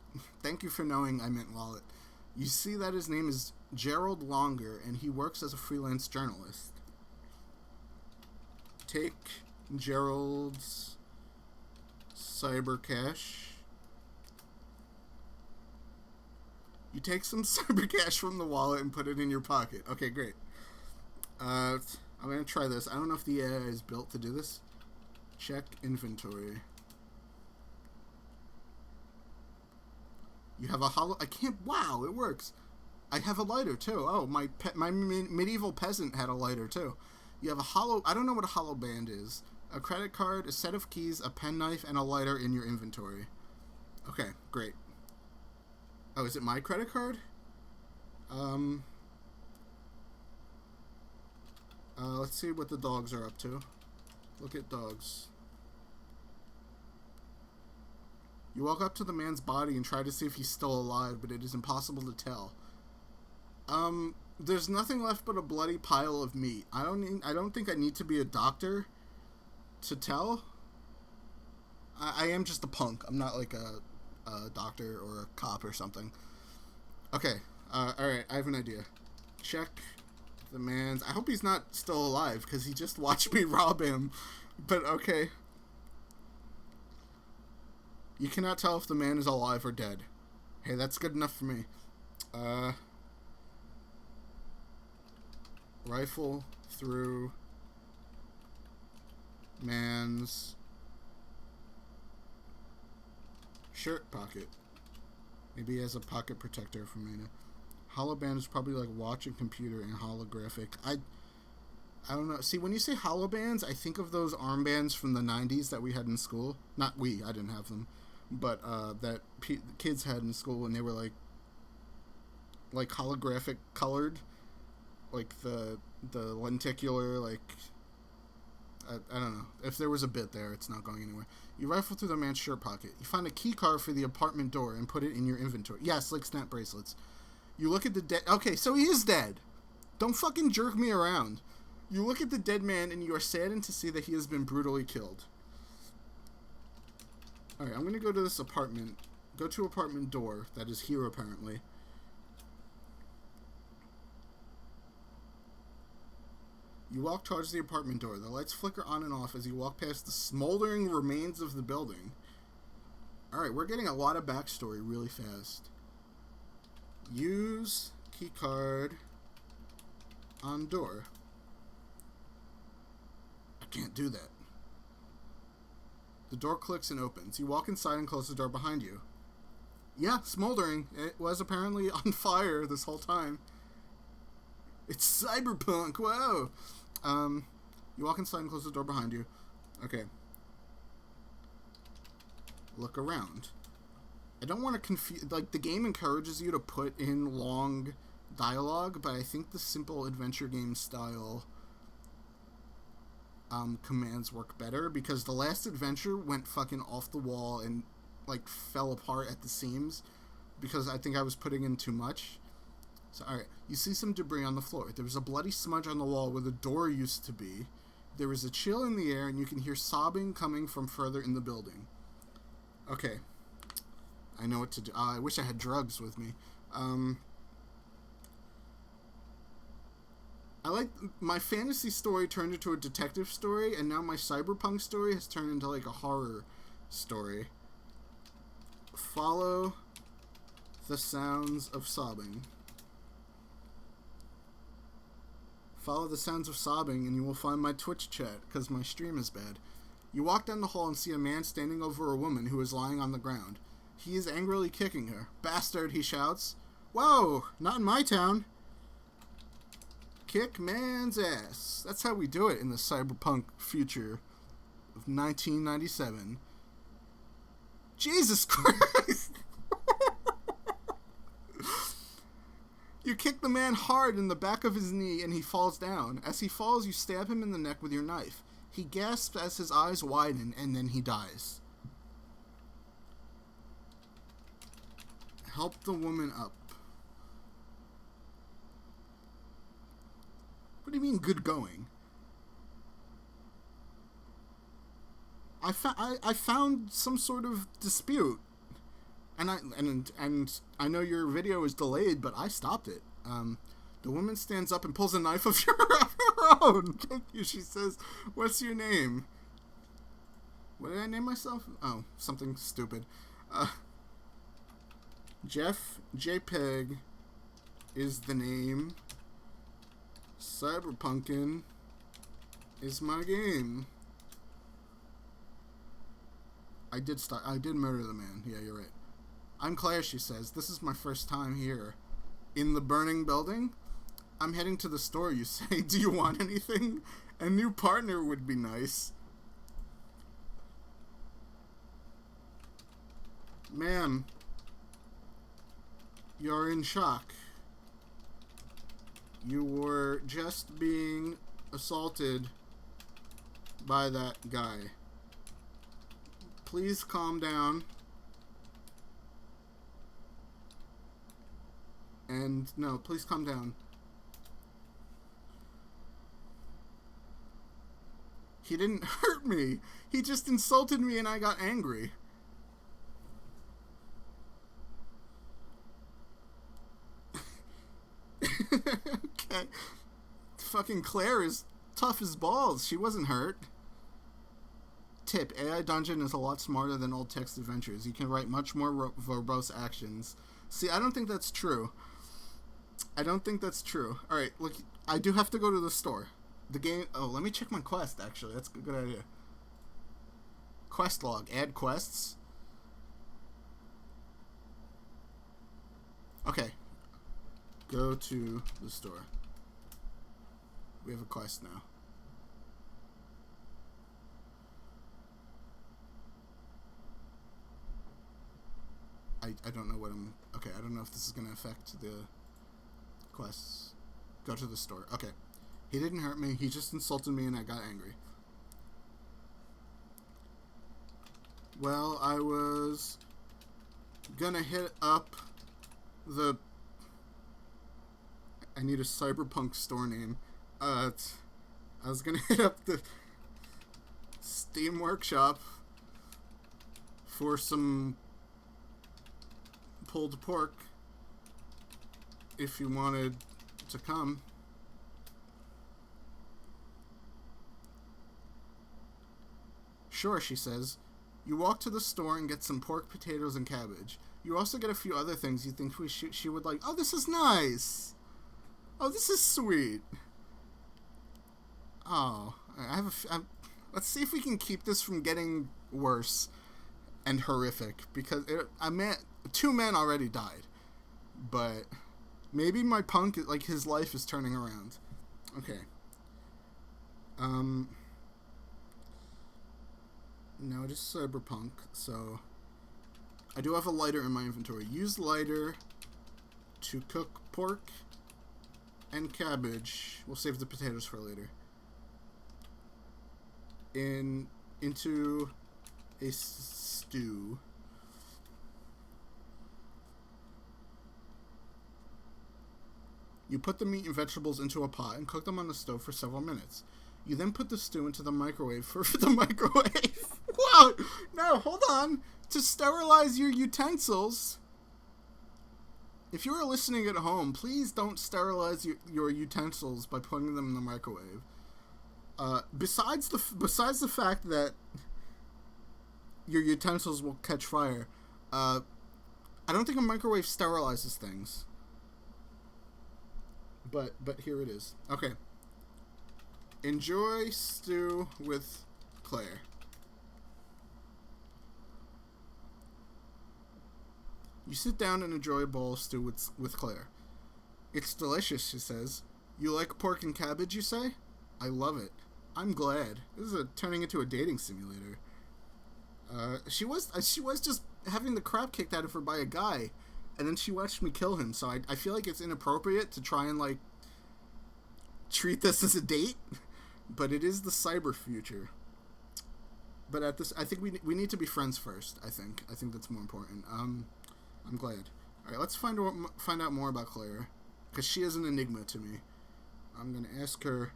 [SPEAKER 1] Thank you for knowing I meant wallet. You see that his name is Gerald Longer, and he works as a freelance journalist. Take Gerald's cyber cash. You take some cyber cash from the wallet and put it in your pocket. Okay, great. I'm going to try this. I don't know if the AI is built to do this. Check inventory. You have a hollow... I can't... Wow, it works. I have a lighter, too. Oh, my medieval peasant had a lighter, too. You have a hollow... I don't know what a hollow band is. A credit card, a set of keys, a penknife, and a lighter in your inventory. Okay, great. Oh, is it my credit card? Let's see what the dogs are up to. Look at dogs. You walk up to the man's body and try to see if he's still alive, but it is impossible to tell. There's nothing left but a bloody pile of meat. I don't think I need to be a doctor to tell. I am just a punk. I'm not like a doctor or a cop or something. Okay. Alright, I have an idea. Check the man's... I hope he's not still alive, because he just watched me rob him. But okay. You cannot tell if the man is alive or dead. Hey, that's good enough for me. Rifle through man's shirt pocket. Maybe he has a pocket protector for me. Holoband is probably like watch and computer and holographic. I don't know. See, when you say holobands, I think of those armbands from the 90s that we had in school. Not we, I didn't have them. But that kids had in school, and they were like holographic colored, like the lenticular, like I don't know. If there was a bit there, it's not going anywhere. You rifle through the man's shirt pocket. You find a key card for the apartment door and put it in your inventory. Yes, like snap bracelets. You look at the dead... Okay, so he is dead. Don't fucking jerk me around. You look at the dead man and you are saddened to see that he has been brutally killed. Alright, I'm going to go to this apartment. Go to apartment door. That is here, apparently. You walk towards the apartment door. The lights flicker on and off as you walk past the smoldering remains of the building. Alright, we're getting a lot of backstory really fast. Use keycard on door. I can't do that. The door clicks and opens. You walk inside and close the door behind you. Yeah, smoldering. It was apparently on fire this whole time. It's cyberpunk. Whoa. You walk inside and close the door behind you. Okay. Look around. I don't want to confuse... Like, the game encourages you to put in long dialogue, but I think the simple adventure game style commands work better, because the last adventure went fucking off the wall and, like, fell apart at the seams because I think I was putting in too much. So, alright. You see some debris on the floor. There was a bloody smudge on the wall where the door used to be. There is a chill in the air, and you can hear sobbing coming from further in the building. Okay. I know what to do. I wish I had drugs with me. I like my fantasy story turned into a detective story, and now my cyberpunk story has turned into like a horror story. Follow the sounds of sobbing. Follow the sounds of sobbing, and you will find my Twitch chat, because my stream is bad. You walk down the hall and see a man standing over a woman who is lying on the ground. He is angrily kicking her. Bastard, he shouts. Whoa, not in my town. Kick man's ass. That's how we do it in the cyberpunk future of 1997. Jesus Christ. You kick the man hard in the back of his knee and he falls down. As he falls, you stab him in the neck with your knife. He gasps as his eyes widen, and then he dies. Help the woman up. What do you mean, good going? I found some sort of dispute, and I know your video is delayed, but I stopped it. The woman stands up and pulls a knife of her own. Thank you. She says, "What's your name?" What did I name myself? Oh, something stupid. Jeff JPEG is the name. Cyberpunkin' is my game. I did murder the man. Yeah, you're right. I'm Claire, she says. This is my first time here. In the burning building? I'm heading to the store, you say. Do you want anything? A new partner would be nice. Ma'am, you're in shock. You were just being assaulted by that guy. Please calm down. And, no, please calm down. He didn't hurt me. He just insulted me and I got angry. Okay. Fucking Claire is tough as balls. She wasn't hurt. Tip: AI Dungeon is a lot smarter than old text adventures. You can write much more verbose actions. See, I don't think that's true. I don't think that's true. Alright, look, I do have to go to the store. The game... Oh, let me check my quest, actually. That's a good idea. Quest log. Add quests. Okay. Go to the store. We have a quest now. I don't know what I'm... Okay, I don't know if this is going to affect the quests. Go to the store. Okay. He didn't hurt me. He just insulted me and I got angry. Well, I was gonna hit up the... I need a cyberpunk store name. I was gonna hit up the Steam Workshop for some pulled pork if you wanted to come. Sure, she says. You walk to the store and get some pork, potatoes, and cabbage. You also get a few other things you think she would like. Oh, this is nice. Oh, this is sweet. Oh, let's see if we can keep this from getting worse and horrific, because two men already died, but maybe my punk, like, his life is turning around. Okay. No, it is cyberpunk, so I do have a lighter in my inventory. Use lighter to cook pork and cabbage. We'll save the potatoes for later. Into a stew. You put the meat and vegetables into a pot and cook them on the stove for several minutes. You then put the stew into the microwave for the microwave. Wow! No, hold on. To sterilize your utensils. If you are listening at home, please don't sterilize your utensils by putting them in the microwave. Besides the fact that your utensils will catch fire, I don't think a microwave sterilizes things. But here it is. Okay. Enjoy stew with Claire. You sit down and enjoy a bowl of stew with Claire. It's delicious, she says. You like pork and cabbage, you say? I love it. I'm glad. This is turning into a dating simulator. She was just having the crap kicked out of her by a guy, and then she watched me kill him, so I feel like it's inappropriate to try and, like, treat this as a date, but it is the cyber future. But at this, I think we need to be friends first, I think that's more important. I'm glad. Alright, let's find out more about Claire, because she is an enigma to me. I'm going to ask her,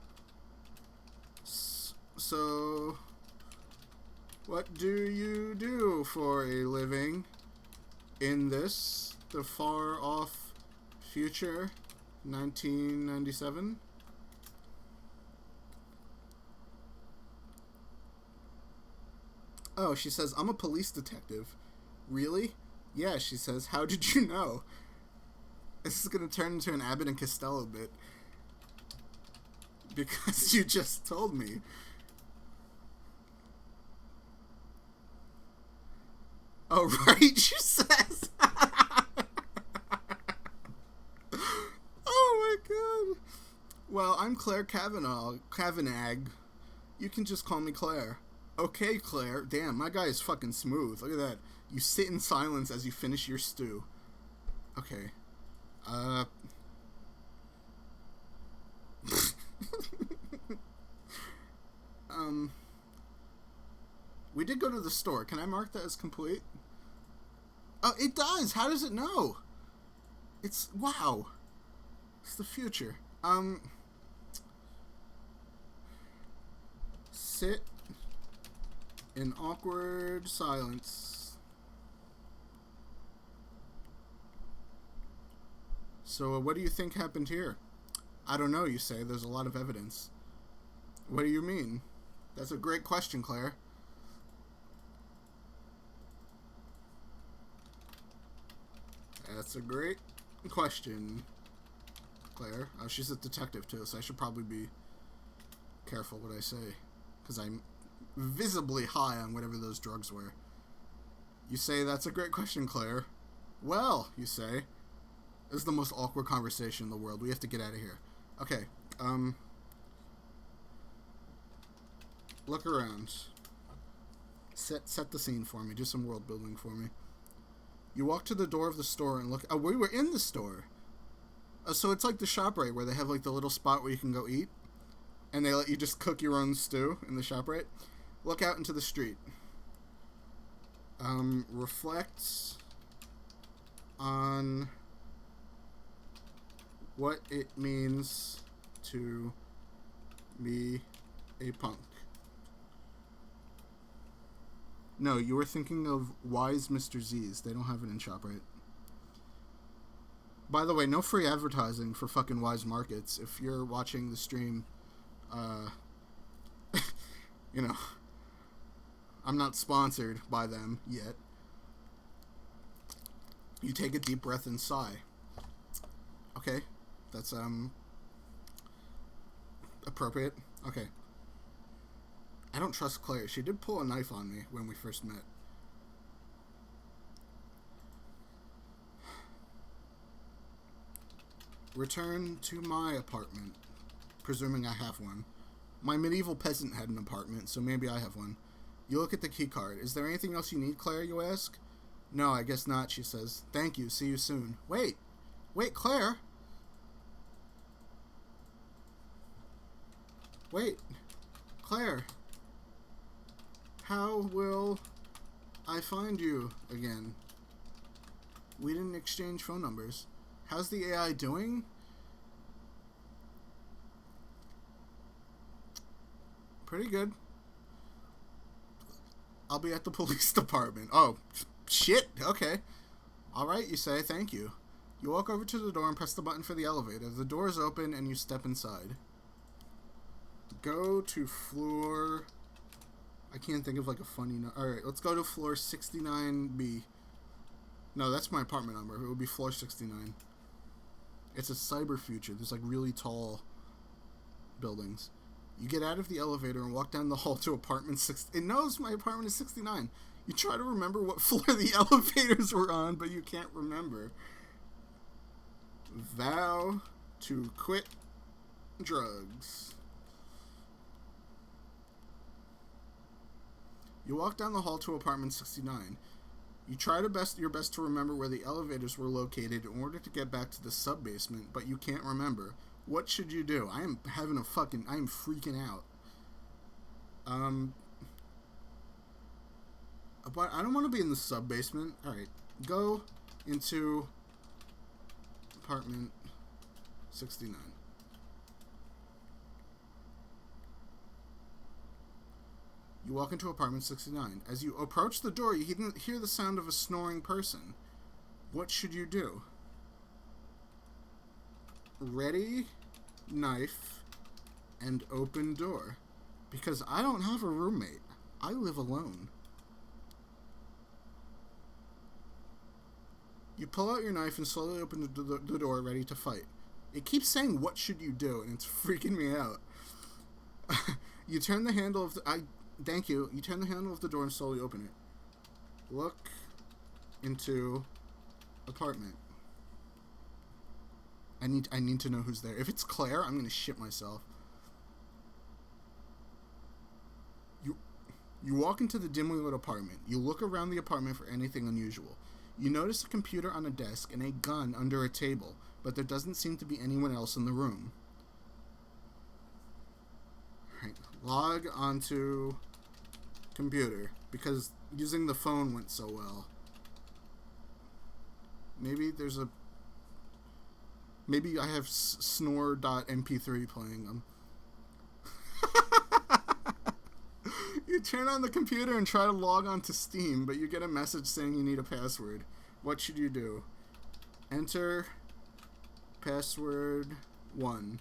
[SPEAKER 1] so, what do you do for a living in this, the far-off future, 1997? Oh, she says, I'm a police detective. Really? Yeah, she says, how did you know? This is going to turn into an Abbott and Costello bit. Because you just told me. Oh, right, she says. Oh, my God. Well, I'm Claire Kavanagh. You can just call me Claire. Okay, Claire. Damn, my guy is fucking smooth. Look at that. You sit in silence as you finish your stew. Okay. We did go to the store. Can I mark that as complete? Oh, it does. How does it know? It's, wow. It's the future. Sit in awkward silence. So, what do you think happened here? I don't know, you say. There's a lot of evidence. What do you mean? That's a great question, Claire. That's a great question, Claire. Oh, she's a detective, too, so I should probably be careful what I say. Because I'm visibly high on whatever those drugs were. You say, that's a great question, Claire. Well, you say. This is the most awkward conversation in the world. We have to get out of here. Okay, look around. Set the scene for me. Do some world building for me. You walk to the door of the store and look. Oh, we were in the store. So it's like the ShopRite where they have like the little spot where you can go eat, and they let you just cook your own stew in the ShopRite. Look out into the street. Reflect on what it means to be a punk. No, you were thinking of Wise Mr. Z's. They don't have it in ShopRite. By the way, no free advertising for fucking Wise Markets. If you're watching the stream, you know, I'm not sponsored by them yet. You take a deep breath and sigh. Okay, that's, appropriate. Okay. I don't trust Claire. She did pull a knife on me when we first met. Return to my apartment, presuming I have one. My medieval peasant had an apartment, so maybe I have one. You look at the key card. Is there anything else you need, Claire, you ask? No, I guess not, she says. Thank you. See you soon. Wait, Claire. Wait, Claire. How will I find you again? We didn't exchange phone numbers. How's the AI doing? Pretty good. I'll be at the police department. Oh, shit. Okay. All right, you say. Thank you. You walk over to the door and press the button for the elevator. The door is open and you step inside. Go to floor... I can't think of like a funny... Alright, let's go to floor 69B. No, that's my apartment number. It would be floor 69. It's a cyber future. There's like really tall buildings. You get out of the elevator and walk down the hall to apartment 6. It knows my apartment is 69. You try to remember what floor the elevators were on, but you can't remember. Vow to quit drugs. You walk down the hall to apartment 69. You try your best to remember where the elevators were located in order to get back to the sub-basement, but you can't remember. What should you do? I am freaking out. But I don't want to be in the sub-basement. Alright, go into apartment 69. You walk into apartment 69. As you approach the door, you hear the sound of a snoring person. What should you do? Ready, knife, and open door. Because I don't have a roommate. I live alone. You pull out your knife and slowly open the door, ready to fight. It keeps saying, what should you do? And it's freaking me out. You turn the handle of the... Thank you. You turn the handle of the door and slowly open it. Look into apartment. I need to know who's there. If it's Claire, I'm gonna shit myself. You walk into the dimly lit apartment. You look around the apartment for anything unusual. You notice a computer on a desk and a gun under a table, but there doesn't seem to be anyone else in the room. Alright, log onto computer, because using the phone went so well. Maybe I have snore.mp3 playing them. You turn on the computer and try to log on to Steam, but you get a message saying you need a password. What should you do? Enter password 1.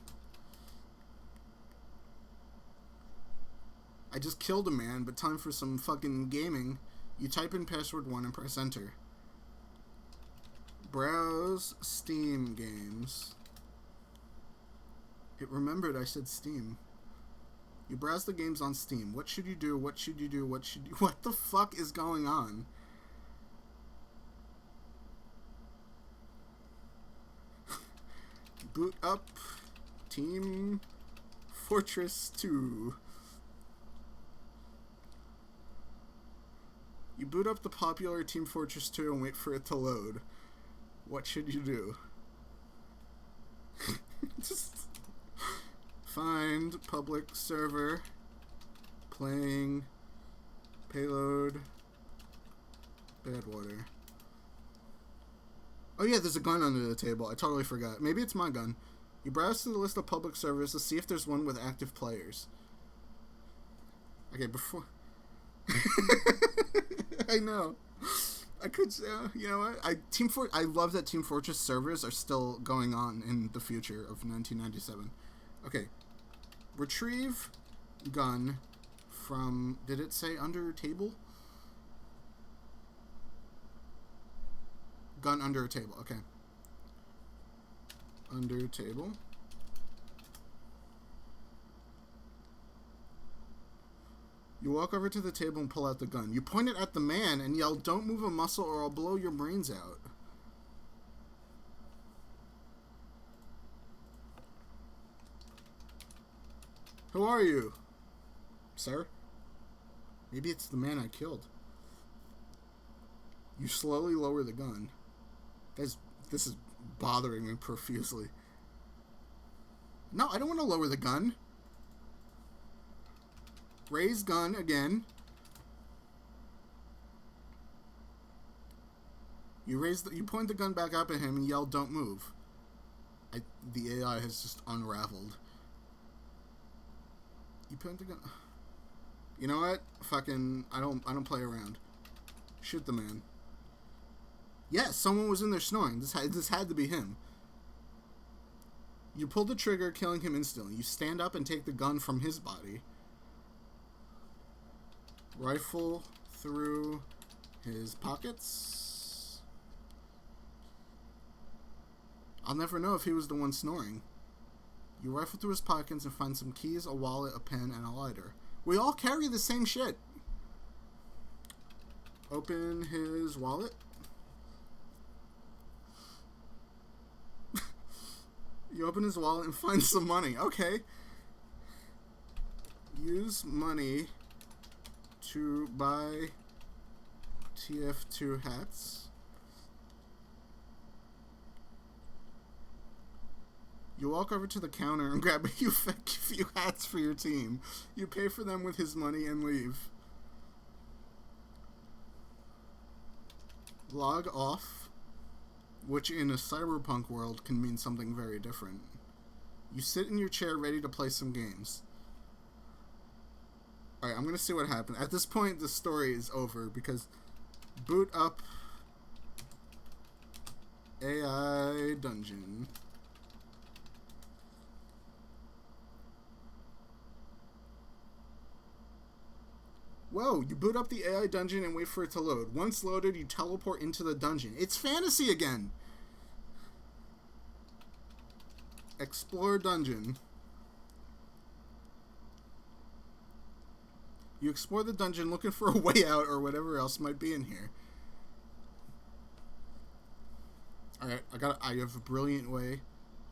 [SPEAKER 1] I just killed a man, but time for some fucking gaming. You type in password 1 and press enter. Browse Steam games. It remembered I said Steam. You browse the games on Steam. What should you do? What should you do? What the fuck is going on? Boot up Team Fortress 2. You boot up the popular Team Fortress 2 and wait for it to load. What should you do? Just find public server, playing, payload, Badwater. Oh yeah, there's a gun under the table. I totally forgot. Maybe it's my gun. You browse through the list of public servers to see if there's one with active players. Okay, before... I know. I could, you know what? I love that Team Fortress servers are still going on in the future of 1997. Okay. Retrieve gun from, did it say under table? Gun under a table, okay. Under table. You walk over to the table and pull out the gun. You point it at the man and yell, "Don't move a muscle or I'll blow your brains out." Who are you? Sir? Maybe it's the man I killed. You slowly lower the gun. This is bothering me profusely. No, I don't want to lower the gun. Raise gun again. You point the gun back up at him and yell, "Don't move." The AI has just unraveled. You point the gun. You know what? Fucking, I don't play around. Shoot the man. Yes, someone was in there snoring. This had to be him. You pull the trigger, killing him instantly. You stand up and take the gun from his body. Rifle through his pockets. I'll never know if he was the one snoring. You rifle through his pockets and find some keys, a wallet, a pen, and a lighter. We all carry the same shit. Open his wallet. You open his wallet and find some money. Okay. Use money to buy TF2 hats. You walk over to the counter and grab a few hats for your team. You pay for them with his money and leave. Log off, which in a cyberpunk world can mean something very different. You sit in your chair ready to play some games. Alright, I'm going to see what happens. At this point, the story is over because boot up AI dungeon. Whoa, you boot up the AI dungeon and wait for it to load. Once loaded, you teleport into the dungeon. It's fantasy again! Explore dungeon. You explore the dungeon looking for a way out or whatever else might be in here. Alright, I have a brilliant way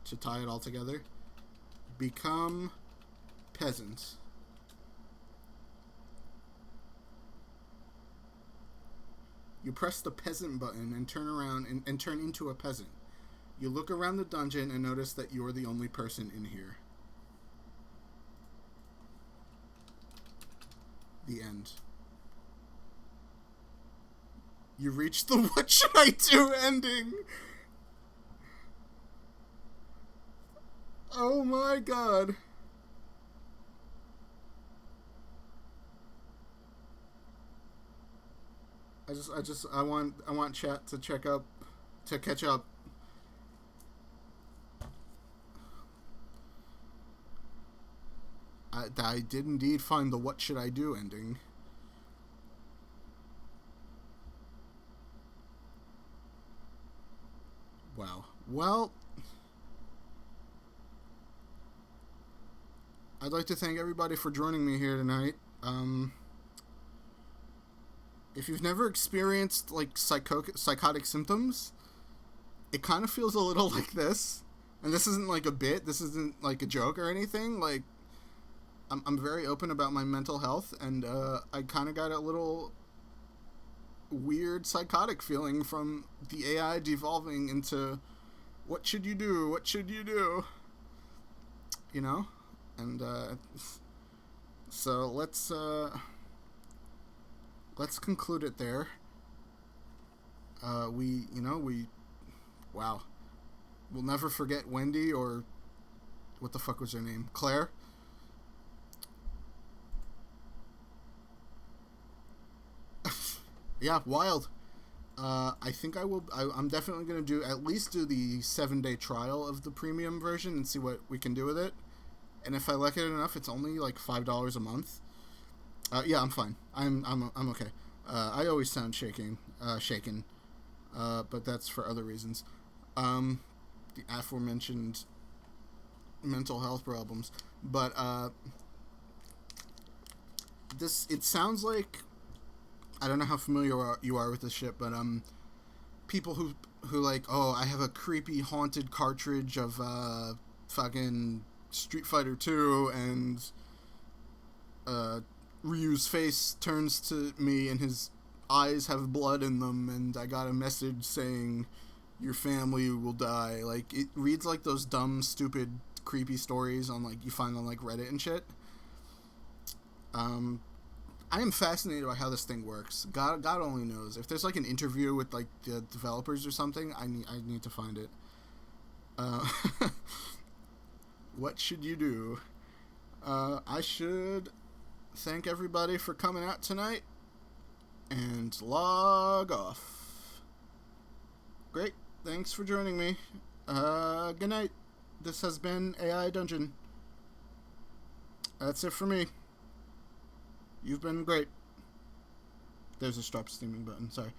[SPEAKER 1] to tie it all together. Become peasant. You press the peasant button and turn around and turn into a peasant. You look around the dungeon and notice that you're the only person in here. The end. You reach the what should I do ending. Oh my god. I want chat to catch up. I did indeed find the what should I do ending. Wow. Well, I'd like to thank everybody for joining me here tonight. If you've never experienced, like, psychotic symptoms, it kind of feels a little like this. And this isn't, like, a bit. This isn't, like, a joke or anything. Like, I'm very open about my mental health, and I kind of got a little weird psychotic feeling from the AI devolving into, what should you do? What should you do? You know? And, so let's conclude it there. Wow. We'll never forget Wendy, or what the fuck was her name? Claire? Yeah, wild. I think I'm definitely going to at least do the 7-day trial of the premium version and see what we can do with it. And if I like it enough, it's only like $5 a month. Yeah, I'm fine. I'm okay. I always sound shaken, but that's for other reasons. The aforementioned mental health problems. But it sounds like, I don't know how familiar you are with this shit, but people who like, oh, I have a creepy haunted cartridge of fucking Street Fighter 2, and Ryu's face turns to me and his eyes have blood in them, and I got a message saying your family will die. Like, it reads like those dumb, stupid, creepy stories on, like, you find on, like, Reddit and shit. I am fascinated by how this thing works. God only knows. If there's, like, an interview with, like, the developers or something, I need to find it. What should you do? I should thank everybody for coming out tonight, and log off. Great. Thanks for joining me. Good night. This has been AI Dungeon. That's it for me. You've been great. There's a stop streaming button. Sorry.